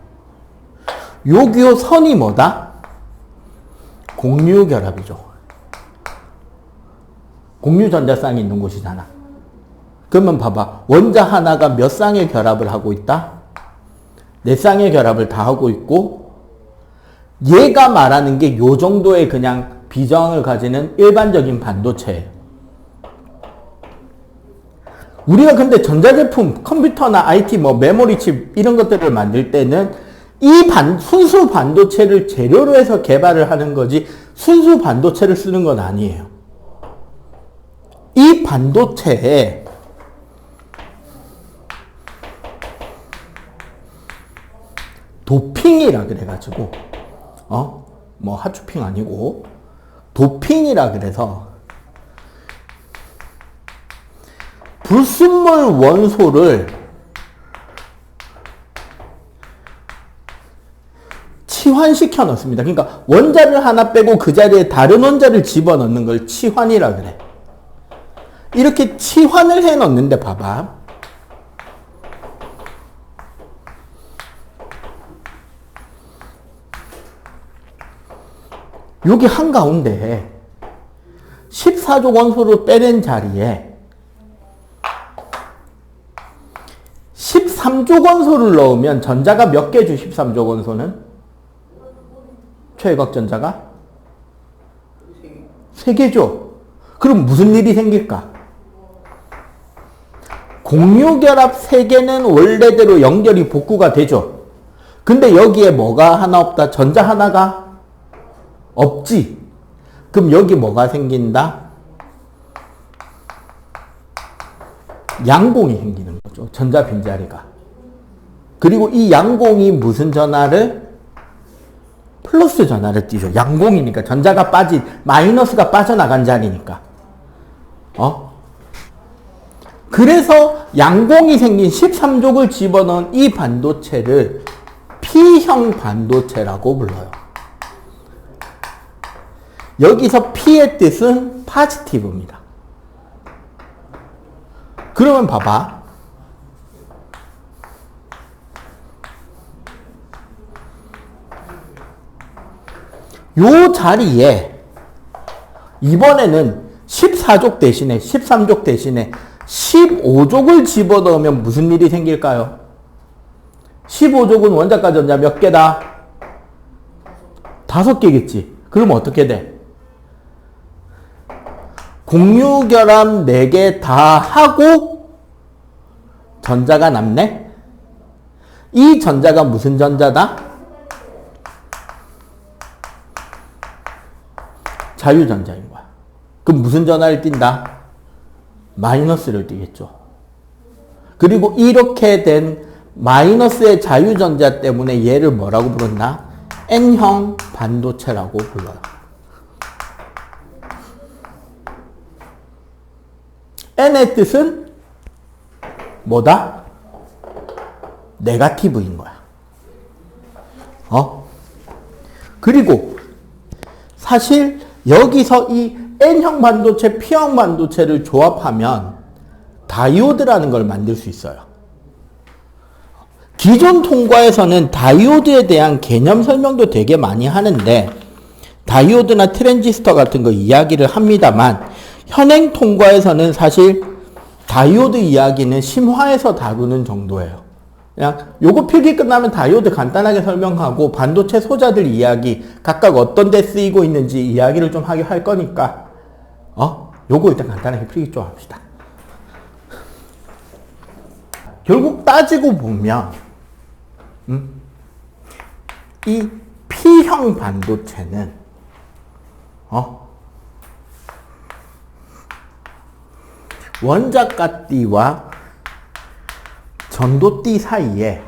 Speaker 1: 요 선이 뭐다? 공유 결합이죠. 공유 전자쌍이 있는 곳이잖아. 그러면 봐봐. 원자 하나가 몇 쌍의 결합을 하고 있다? 4쌍의 결합을 다 하고 있고 얘가 말하는 게 요 정도의 그냥 비저항을 가지는 일반적인 반도체예요. 우리가 근데 전자제품, 컴퓨터나 IT, 메모리칩 이런 것들을 만들 때는 이 순수 반도체를 재료로 해서 개발을 하는 거지 순수 반도체를 쓰는 건 아니에요. 이 반도체에 도핑이라 그래가지고 하추핑 아니고 도핑이라 그래서 불순물 원소를 치환시켜 넣습니다. 그러니까 원자를 하나 빼고 그 자리에 다른 원자를 집어넣는 걸 치환이라 그래. 이렇게 치환을 해 넣는데 봐봐. 여기 한가운데 14족 원소를 빼낸 자리에 13조 건소를 넣으면 전자가 몇 개죠? 13조 건소는? 최외곽 전자가? 3개죠. 그럼 무슨 일이 생길까? 공유결합 3개는 원래대로 연결이 복구가 되죠. 근데 여기에 뭐가 하나 없다? 전자 하나가 없지. 그럼 여기 뭐가 생긴다? 양공이 생기는 거죠. 전자 빈자리가. 그리고 이 양공이 무슨 전하를? 플러스 전하를 띠죠. 양공이니까 전자가 마이너스가 빠져나간 자리니까. 그래서 양공이 생긴 13족을 집어넣은 이 반도체를 P형 반도체라고 불러요. 여기서 P의 뜻은 포지티브입니다. 그러면 봐봐. 요 자리에 이번에는 14족 대신에 13족 대신에 15족을 집어넣으면 무슨 일이 생길까요? 15족은 원자과 전자 몇 개다? 5개겠지. 그러면 어떻게 돼? 공유결합 4개 다 하고 전자가 남네? 이 전자가 무슨 전자다? 자유전자인 거야. 그럼 무슨 전하를 띈다? 마이너스를 띄겠죠. 그리고 이렇게 된 마이너스의 자유전자 때문에 얘를 뭐라고 부른다? N형 반도체라고 불러요. N의 뜻은 뭐다? 네거티브인 거야. 그리고 사실 여기서 이 N형 반도체, P형 반도체를 조합하면 다이오드라는 걸 만들 수 있어요. 기존 통과에서는 다이오드에 대한 개념 설명도 되게 많이 하는데 다이오드나 트랜지스터 같은 거 이야기를 합니다만 현행 통과에서는 사실 다이오드 이야기는 심화해서 다루는 정도예요. 그냥 요거 필기 끝나면 다이오드 간단하게 설명하고 반도체 소자들 이야기 각각 어떤 데 쓰이고 있는지 이야기를 좀 하게 할 거니까 요거 일단 간단하게 필기 좀 합시다. 결국 따지고 보면 이 P형 반도체는 원자가띠와 전도띠 사이에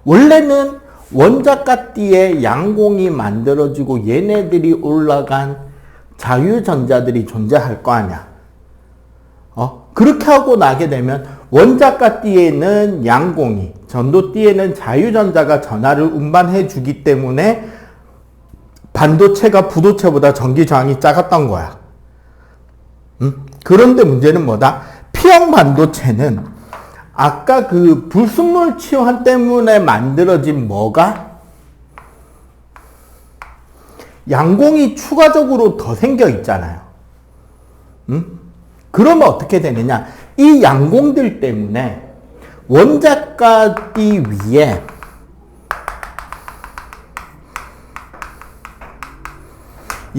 Speaker 1: 원래는 원자가띠에 양공이 만들어지고 얘네들이 올라간 자유전자들이 존재할 거 아니야. 그렇게 하고 나게 되면 원자가띠에는 양공이, 전도띠에는 자유전자가 전하를 운반해 주기 때문에 반도체가 부도체보다 전기 저항이 작았던 거야. 그런데 문제는 뭐다? P형 반도체는 아까 그 불순물 치환 때문에 만들어진 뭐가? 양공이 추가적으로 더 생겨 있잖아요. 그러면 어떻게 되느냐? 이 양공들 때문에 원자가띠 위에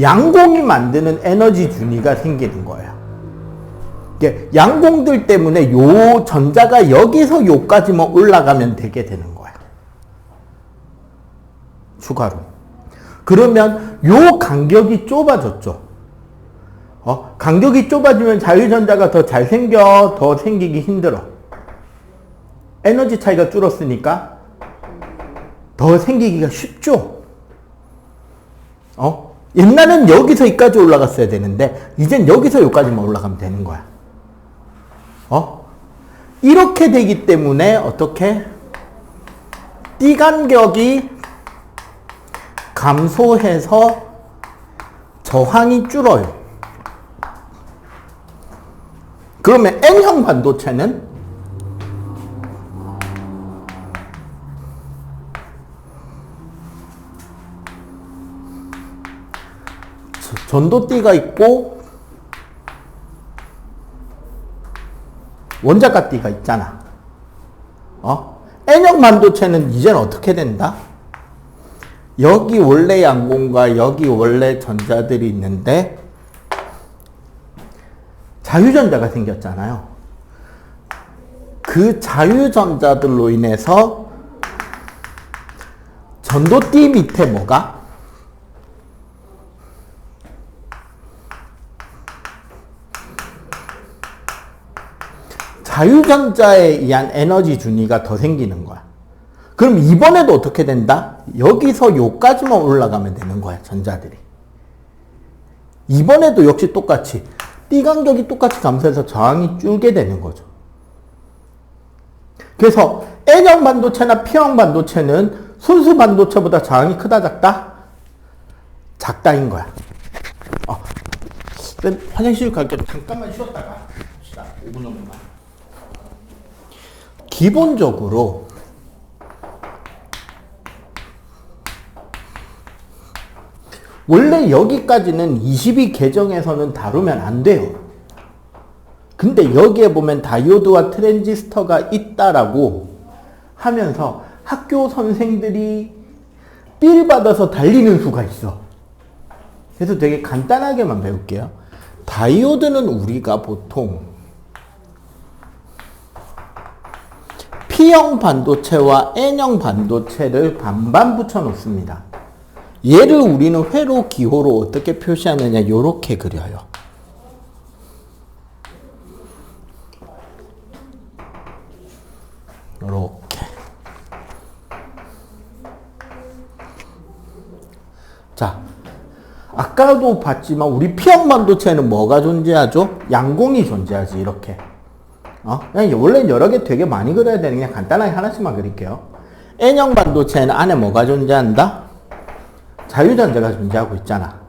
Speaker 1: 양공이 만드는 에너지 준위가 생기는 거예요. 양공들 때문에 요 전자가 여기서 요까지만 올라가면 되게 되는 거야. 추가로. 그러면 요 간격이 좁아졌죠. 간격이 좁아지면 자유전자가 더 잘 생겨, 더 생기기 힘들어. 에너지 차이가 줄었으니까 더 생기기가 쉽죠. 옛날엔 여기서 여기까지 올라갔어야 되는데 이젠 여기서 여기까지만 올라가면 되는 거야. 이렇게 되기 때문에 어떻게? 띠 간격이 감소해서 저항이 줄어요. 그러면 N형 반도체는 전도띠가 있고 원자가띠가 있잖아. N형 반도체는 이제는 어떻게 된다? 여기 원래 양공과 여기 원래 전자들이 있는데 자유전자가 생겼잖아요. 그 자유전자들로 인해서 전도띠 밑에 뭐가? 자유전자에 의한 에너지 준위가 더 생기는 거야. 그럼 이번에도 어떻게 된다? 여기서 요까지만 올라가면 되는 거야, 전자들이. 이번에도 역시 똑같이 띠 간격이 똑같이 감소해서 저항이 줄게 되는 거죠. 그래서 N형 반도체나 P형 반도체는 순수 반도체보다 저항이 크다 작다? 작다인 거야. 화장실 갈게. 잠깐만 쉬었다가 봅시다. 5분 정도만. 기본적으로 원래 여기까지는 22 계정에서는 다루면 안 돼요. 근데 여기에 보면 다이오드와 트랜지스터가 있다라고 하면서 학교 선생들이 삘 받아서 달리는 수가 있어. 그래서 되게 간단하게만 배울게요. 다이오드는 우리가 보통 P형 반도체와 N형 반도체를 반반 붙여 놓습니다. 얘를 우리는 회로 기호로 어떻게 표시하느냐, 요렇게 그려요. 요렇게. 자, 아까도 봤지만 우리 P형 반도체는 뭐가 존재하죠? 양공이 존재하지, 이렇게. 그냥 원래는 여러 개 되게 많이 그려야 되는, 그냥 간단하게 하나씩만 그릴게요. N형 반도체는 안에 뭐가 존재한다? 자유전자가 존재하고 있잖아.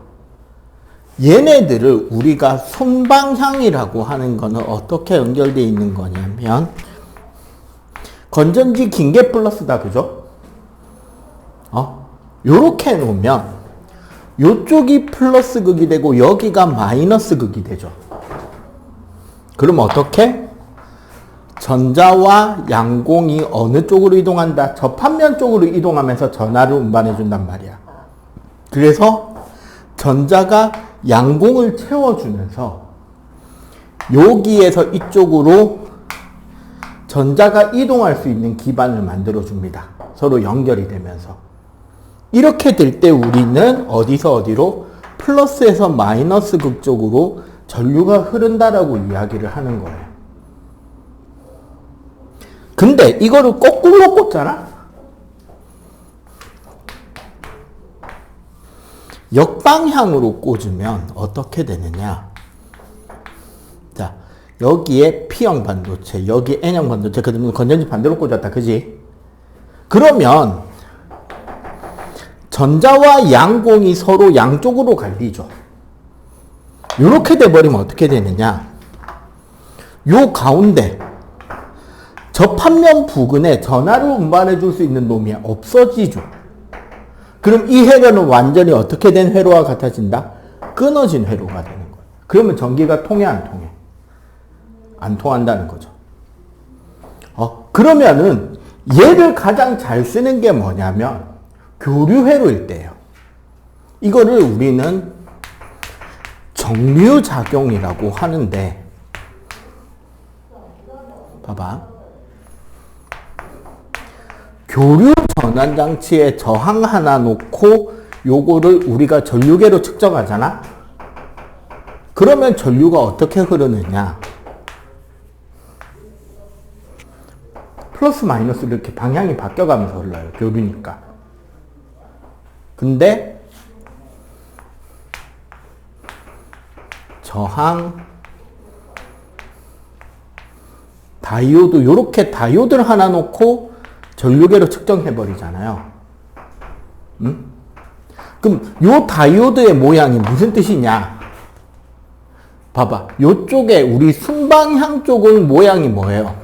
Speaker 1: 얘네들을 우리가 순방향이라고 하는 거는 어떻게 연결되어 있는 거냐면, 건전지 긴 게 플러스다, 그죠? 요렇게 해놓으면 요쪽이 플러스 극이 되고 여기가 마이너스 극이 되죠. 그럼 어떻게? 전자와 양공이 어느 쪽으로 이동한다? 접합면 쪽으로 이동하면서 전하를 운반해 준단 말이야. 그래서 전자가 양공을 채워주면서 여기에서 이쪽으로 전자가 이동할 수 있는 기반을 만들어 줍니다. 서로 연결이 되면서. 이렇게 될 때 우리는 어디서 어디로? 플러스에서 마이너스 극 쪽으로 전류가 흐른다라고 이야기를 하는 거예요. 근데 이거를 거꾸로 꽂잖아? 역방향으로 꽂으면 어떻게 되느냐? 자, 여기에 P형 반도체, 여기 N형 반도체, 그러면 건전지 반대로 꽂았다, 그지? 그러면 전자와 양공이 서로 양쪽으로 갈리죠. 이렇게 돼버리면 어떻게 되느냐? 요 가운데 접합면 부근에 전하를 운반해 줄 수 있는 놈이 없어지죠. 그럼 이 회로는 완전히 어떻게 된 회로와 같아진다? 끊어진 회로가 되는 거예요. 그러면 전기가 통해, 안 통해? 안 통한다는 거죠. 그러면은 얘를 가장 잘 쓰는 게 뭐냐면 교류 회로일 때예요. 이거를 우리는 정류작용이라고 하는데, 봐봐. 교류 전환 장치에 저항 하나 놓고 요거를 우리가 전류계로 측정하잖아? 그러면 전류가 어떻게 흐르느냐? 플러스 마이너스 이렇게 방향이 바뀌어가면서 흘러요. 교류니까. 근데 저항, 다이오드, 요렇게 다이오드를 하나 놓고 전류계로 측정해버리잖아요. 그럼 요 다이오드의 모양이 무슨 뜻이냐? 봐봐. 요쪽에 우리 순방향 쪽은 모양이 뭐예요?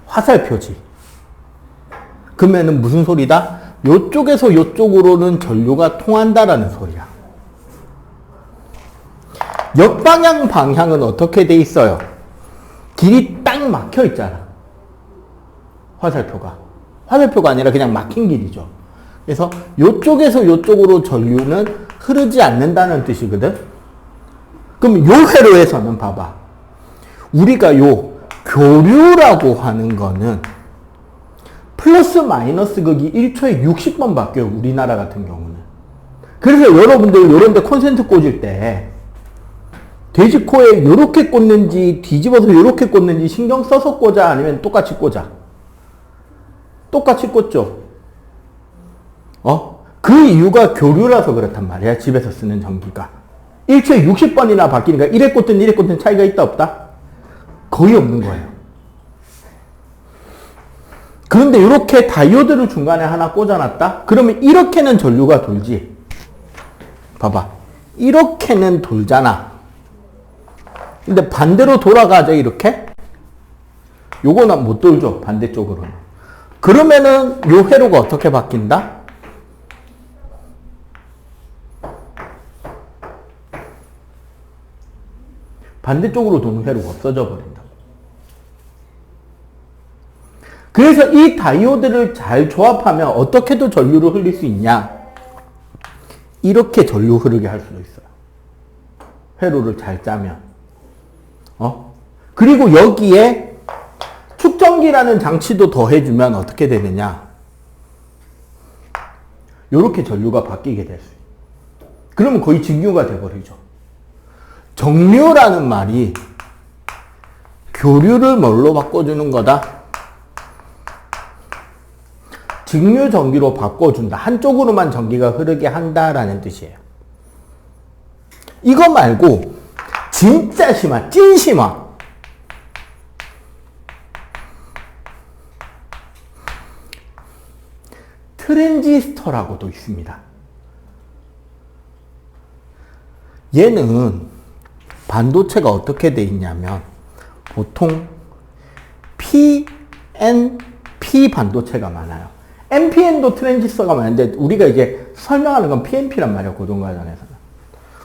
Speaker 1: 화살표지. 그러면은 무슨 소리다? 요쪽에서 요쪽으로는 전류가 통한다라는 소리야. 역방향 방향은 어떻게 돼 있어요? 길이 딱 막혀 있잖아. 화살표가. 화살표가 아니라 그냥 막힌 길이죠. 그래서 요쪽에서 요쪽으로 전류는 흐르지 않는다는 뜻이거든. 그럼 요 회로에서는 봐봐. 우리가 요 교류라고 하는 거는 플러스 마이너스 극이 1초에 60번 바뀌어요. 우리나라 같은 경우는. 그래서 여러분들 요런 데 콘센트 꽂을 때 돼지코에 요렇게 꽂는지 뒤집어서 요렇게 꽂는지 신경 써서 꽂아 아니면 똑같이 꽂아? 똑같이 꽂죠. 그 이유가 교류라서 그렇단 말이야. 집에서 쓰는 전기가. 1초에 60번이나 바뀌니까 1에 꽂든 1에 꽂든 차이가 있다 없다? 거의 없는 거예요. 그런데 이렇게 다이오드를 중간에 하나 꽂아놨다? 그러면 이렇게는 전류가 돌지. 봐봐. 이렇게는 돌잖아. 근데 반대로 돌아가죠, 이렇게? 요거는 못 돌죠, 반대쪽으로는. 그러면은 요 회로가 어떻게 바뀐다? 반대쪽으로 도는 회로가 없어져 버린다. 그래서 이 다이오드를 잘 조합하면 어떻게도 전류를 흘릴 수 있냐? 이렇게 전류 흐르게 할 수도 있어요. 회로를 잘 짜면. 그리고 여기에 축전기라는 장치도 더해주면 어떻게 되느냐? 이렇게 전류가 바뀌게 될 수 있어요. 그러면 거의 직류가 돼버리죠. 정류라는 말이 교류를 뭘로 바꿔주는 거다? 직류 전기로 바꿔준다. 한쪽으로만 전기가 흐르게 한다라는 뜻이에요. 이거 말고 진짜 심화, 찐 심화. 트랜지스터라고도 있습니다. 얘는 반도체가 어떻게 돼 있냐면 보통 PNP 반도체가 많아요. NPN도 트랜지스터가 많은데 우리가 이제 설명하는 건 PNP란 말이야, 고등과정에서는.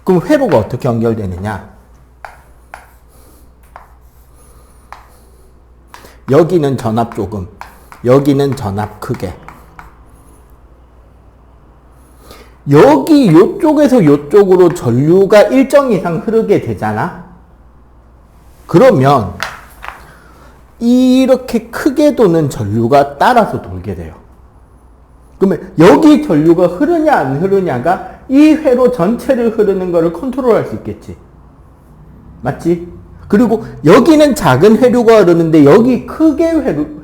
Speaker 1: 그럼 회로가 어떻게 연결되느냐? 여기는 전압 조금, 여기는 전압 크게. 여기 요쪽에서 요쪽으로 전류가 일정 이상 흐르게 되잖아? 그러면 이렇게 크게 도는 전류가 따라서 돌게 돼요. 그러면 여기 전류가 흐르냐 안 흐르냐가 이 회로 전체를 흐르는 거를 컨트롤할 수 있겠지. 맞지? 그리고 여기는 작은 회로가 흐르는데 여기 크게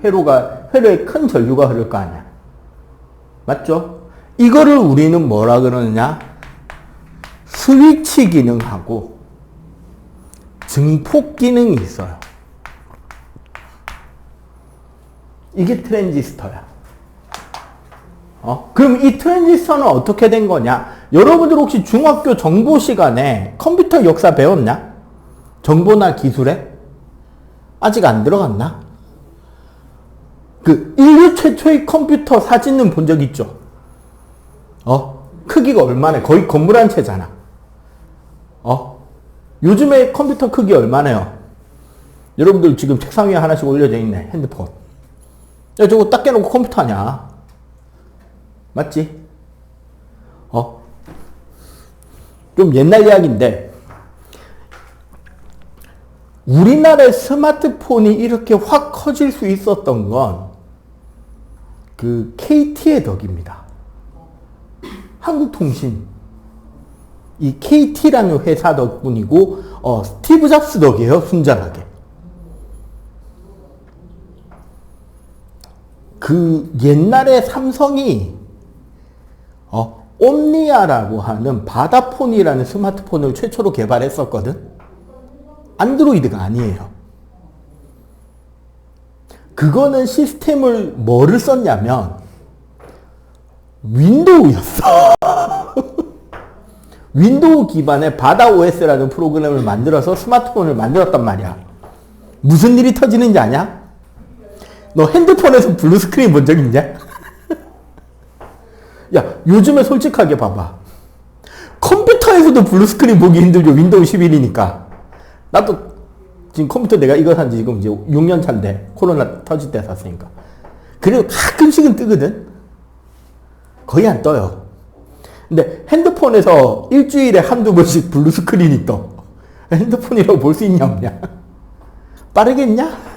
Speaker 1: 회로에 큰 전류가 흐를 거 아니야. 맞죠? 이거를 우리는 뭐라 그러느냐? 스위치 기능하고 증폭 기능이 있어요. 이게 트랜지스터야. 그럼 이 트랜지스터는 어떻게 된 거냐? 여러분들 혹시 중학교 정보 시간에 컴퓨터 역사 배웠냐? 정보나 기술에? 아직 안 들어갔나? 그 인류 최초의 컴퓨터 사진은 본 적 있죠? 크기가 얼마나? 거의 건물 한 채잖아. 요즘에 컴퓨터 크기 얼마나요? 여러분들 지금 책상 위에 하나씩 올려져 있네. 핸드폰. 야, 저거 딱 깨놓고 컴퓨터 하냐? 맞지? 좀 옛날 이야기인데, 우리나라의 스마트폰이 이렇게 확 커질 수 있었던 건, 그 KT의 덕입니다. 한국통신. 이 KT라는 회사 덕분이고, 스티브 잡스 덕이에요, 순전하게. 그 옛날에 삼성이 옴니아라고 하는 바다폰이라는 스마트폰을 최초로 개발했었거든. 안드로이드가 아니에요. 그거는 시스템을 뭐를 썼냐면 윈도우였어. 윈도우 기반의 바다 OS라는 프로그램을 만들어서 스마트폰을 만들었단 말이야. 무슨 일이 터지는지 아냐? 너 핸드폰에서 블루스크린 본 적 있냐? 야, 요즘에 솔직하게 봐봐. 컴퓨터에서도 블루스크린 보기 힘들죠. 윈도우 11이니까. 나도 지금 컴퓨터 내가 이거 산지 지금 이제 6년 차인데, 코로나 터질 때 샀으니까. 그래도 가끔씩은 뜨거든. 거의 안 떠요. 근데 핸드폰에서 일주일에 한두 번씩 블루 스크린이 떠. 핸드폰이라고 볼 수 있냐 없냐? 빠르겠냐?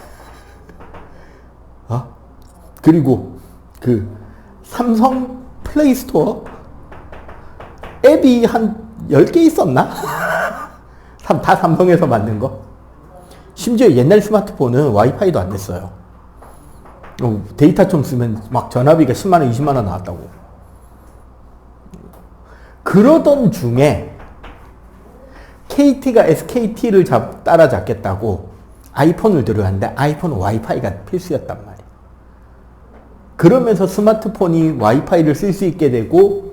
Speaker 1: 그리고 그 삼성 플레이스토어 앱이 한 10개 있었나? 다 삼성에서 만든 거. 심지어 옛날 스마트폰은 와이파이도 안 됐어요. 데이터 좀 쓰면 막 전화비가 10만원, 20만원 나왔다고. 그러던 중에 KT가 SKT를 따라잡겠다고 아이폰을 들어왔는데 아이폰은 와이파이가 필수였단 말이야. 그러면서 스마트폰이 와이파이를 쓸 수 있게 되고,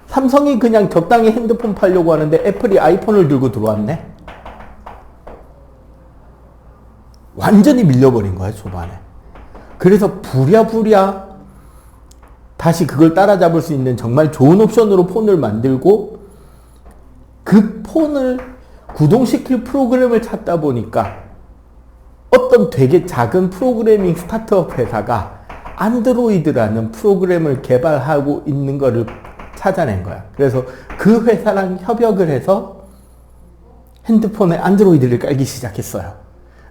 Speaker 1: 삼성이 그냥 적당히 핸드폰 팔려고 하는데 애플이 아이폰을 들고 들어왔네? 완전히 밀려버린 거야, 초반에. 그래서 부랴부랴 다시 그걸 따라잡을 수 있는 정말 좋은 옵션으로 폰을 만들고 그 폰을 구동시킬 프로그램을 찾다 보니까 어떤 되게 작은 프로그래밍 스타트업 회사가 안드로이드라는 프로그램을 개발하고 있는 거를 찾아낸 거야. 그래서 그 회사랑 협약을 해서 핸드폰에 안드로이드를 깔기 시작했어요.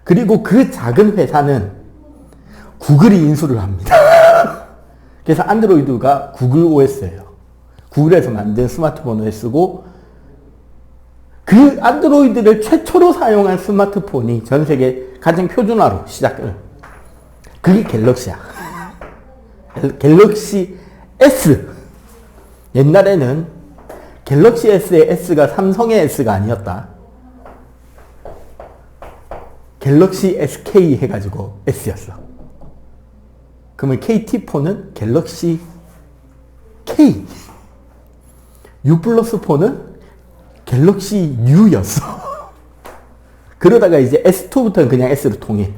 Speaker 1: 그리고 그 작은 회사는 구글이 인수를 합니다. 그래서 안드로이드가 구글 OS예요. 구글에서 만든 스마트폰 OS고 그 안드로이드를 최초로 사용한 스마트폰이 전 세계 가장 표준화로 시작을. 그게 갤럭시야. 갤럭시 S. 옛날에는 갤럭시 S의 S가 삼성의 S가 아니었다. 갤럭시 SK 해가지고 S였어. 그러면 KT4는 갤럭시 K. U 플러스 4는 갤럭시 U였어. 그러다가 이제 S2부터는 그냥 S로 통일.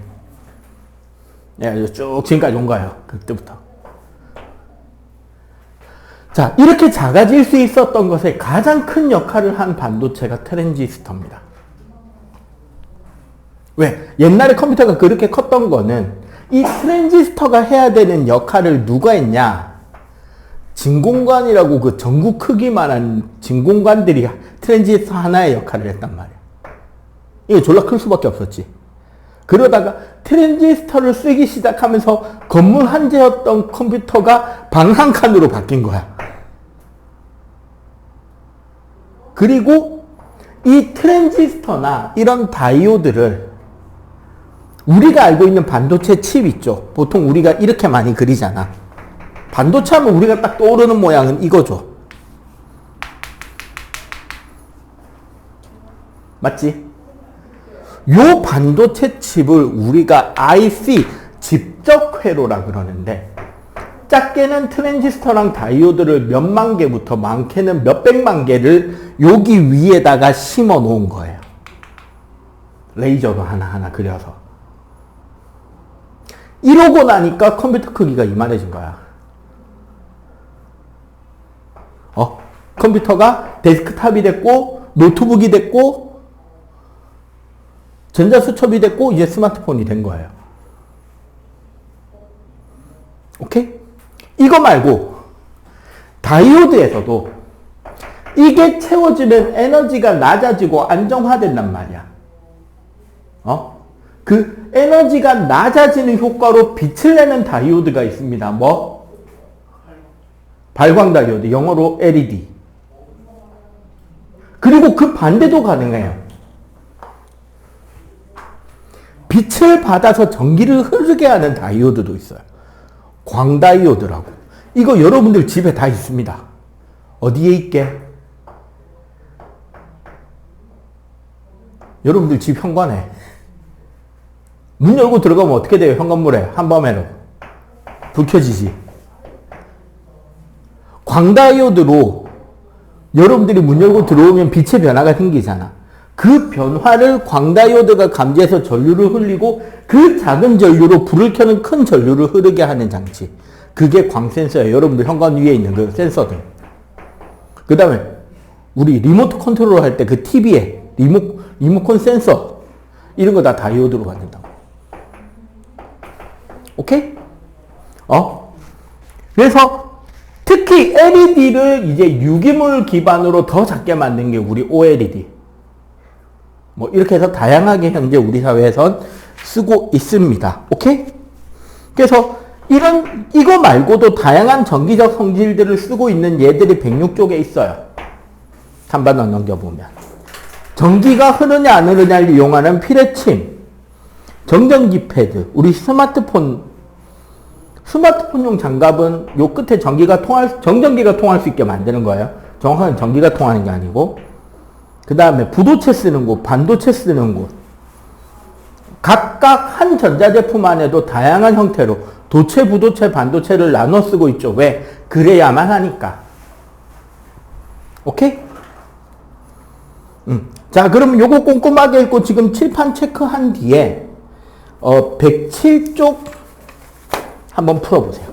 Speaker 1: 쭉 지금까지 온 거예요. 그때부터. 자, 이렇게 작아질 수 있었던 것에 가장 큰 역할을 한 반도체가 트랜지스터입니다. 왜? 옛날에 컴퓨터가 그렇게 컸던 거는 이 트랜지스터가 해야 되는 역할을 누가 했냐? 진공관이라고 그 전구 크기만한 진공관들이 트랜지스터 하나의 역할을 했단 말이야. 이게 졸라 클 수밖에 없었지. 그러다가 트랜지스터를 쓰기 시작하면서 건물 한 채였던 컴퓨터가 방 한 칸으로 바뀐 거야. 그리고 이 트랜지스터나 이런 다이오드를 우리가 알고 있는 반도체 칩 있죠. 보통 우리가 이렇게 많이 그리잖아. 반도체 하면 우리가 딱 떠오르는 모양은 이거죠. 맞지? 요 반도체 칩을 우리가 IC, 집적회로라 그러는데 작게는 트랜지스터랑 다이오드를 몇만 개부터 많게는 몇백만 개를 여기 위에다가 심어 놓은 거예요. 레이저로 하나하나 그려서. 이러고 나니까 컴퓨터 크기가 이만해진 거야. 컴퓨터가 데스크탑이 됐고 노트북이 됐고 전자수첩이 됐고 이제 스마트폰이 된 거예요. 오케이? 이거 말고 다이오드에서도 이게 채워지는 에너지가 낮아지고 안정화된단 말이야. 그 에너지가 낮아지는 효과로 빛을 내는 다이오드가 있습니다. 뭐? 발광 다이오드, 영어로 LED. 그리고 그 반대도 가능해요. 빛을 받아서 전기를 흐르게 하는 다이오드도 있어요. 광다이오드라고. 이거 여러분들 집에 다 있습니다. 어디에 있게? 여러분들 집 현관에. 문 열고 들어가면 어떻게 돼요? 현관문에 한밤에는 불 켜지지. 광다이오드로 여러분들이 문 열고 들어오면 빛의 변화가 생기잖아. 그 변화를 광다이오드가 감지해서 전류를 흘리고 그 작은 전류로 불을 켜는 큰 전류를 흐르게 하는 장치. 그게 광센서예요. 여러분들 현관 위에 있는 그 센서들. 그 다음에 우리 리모트 컨트롤 할 때 그 TV에 리모컨 센서 이런 거 다 다이오드로 만든다고. 오케이? 그래서 특히 LED를 이제 유기물 기반으로 더 작게 만든 게 우리 OLED. 뭐 이렇게 해서 다양하게 현재 우리 사회에선 쓰고 있습니다. 오케이? 그래서 이거 말고도 다양한 전기적 성질들을 쓰고 있는 얘들이 106쪽에 있어요. 3번을 넘겨보면. 전기가 흐르냐 안 흐르냐를 이용하는 피레침, 정전기 패드, 우리 스마트폰용 장갑은 요 끝에 정전기가 통할 수 있게 만드는 거예요. 정확하게 전기가 통하는 게 아니고. 그 다음에 부도체 쓰는 곳, 반도체 쓰는 곳. 각각 한 전자제품 안에도 다양한 형태로 도체, 부도체, 반도체를 나눠 쓰고 있죠. 왜? 그래야만 하니까. 오케이? 자, 그럼 요거 꼼꼼하게 읽고 지금 칠판 체크한 뒤에 107쪽 한번 풀어보세요.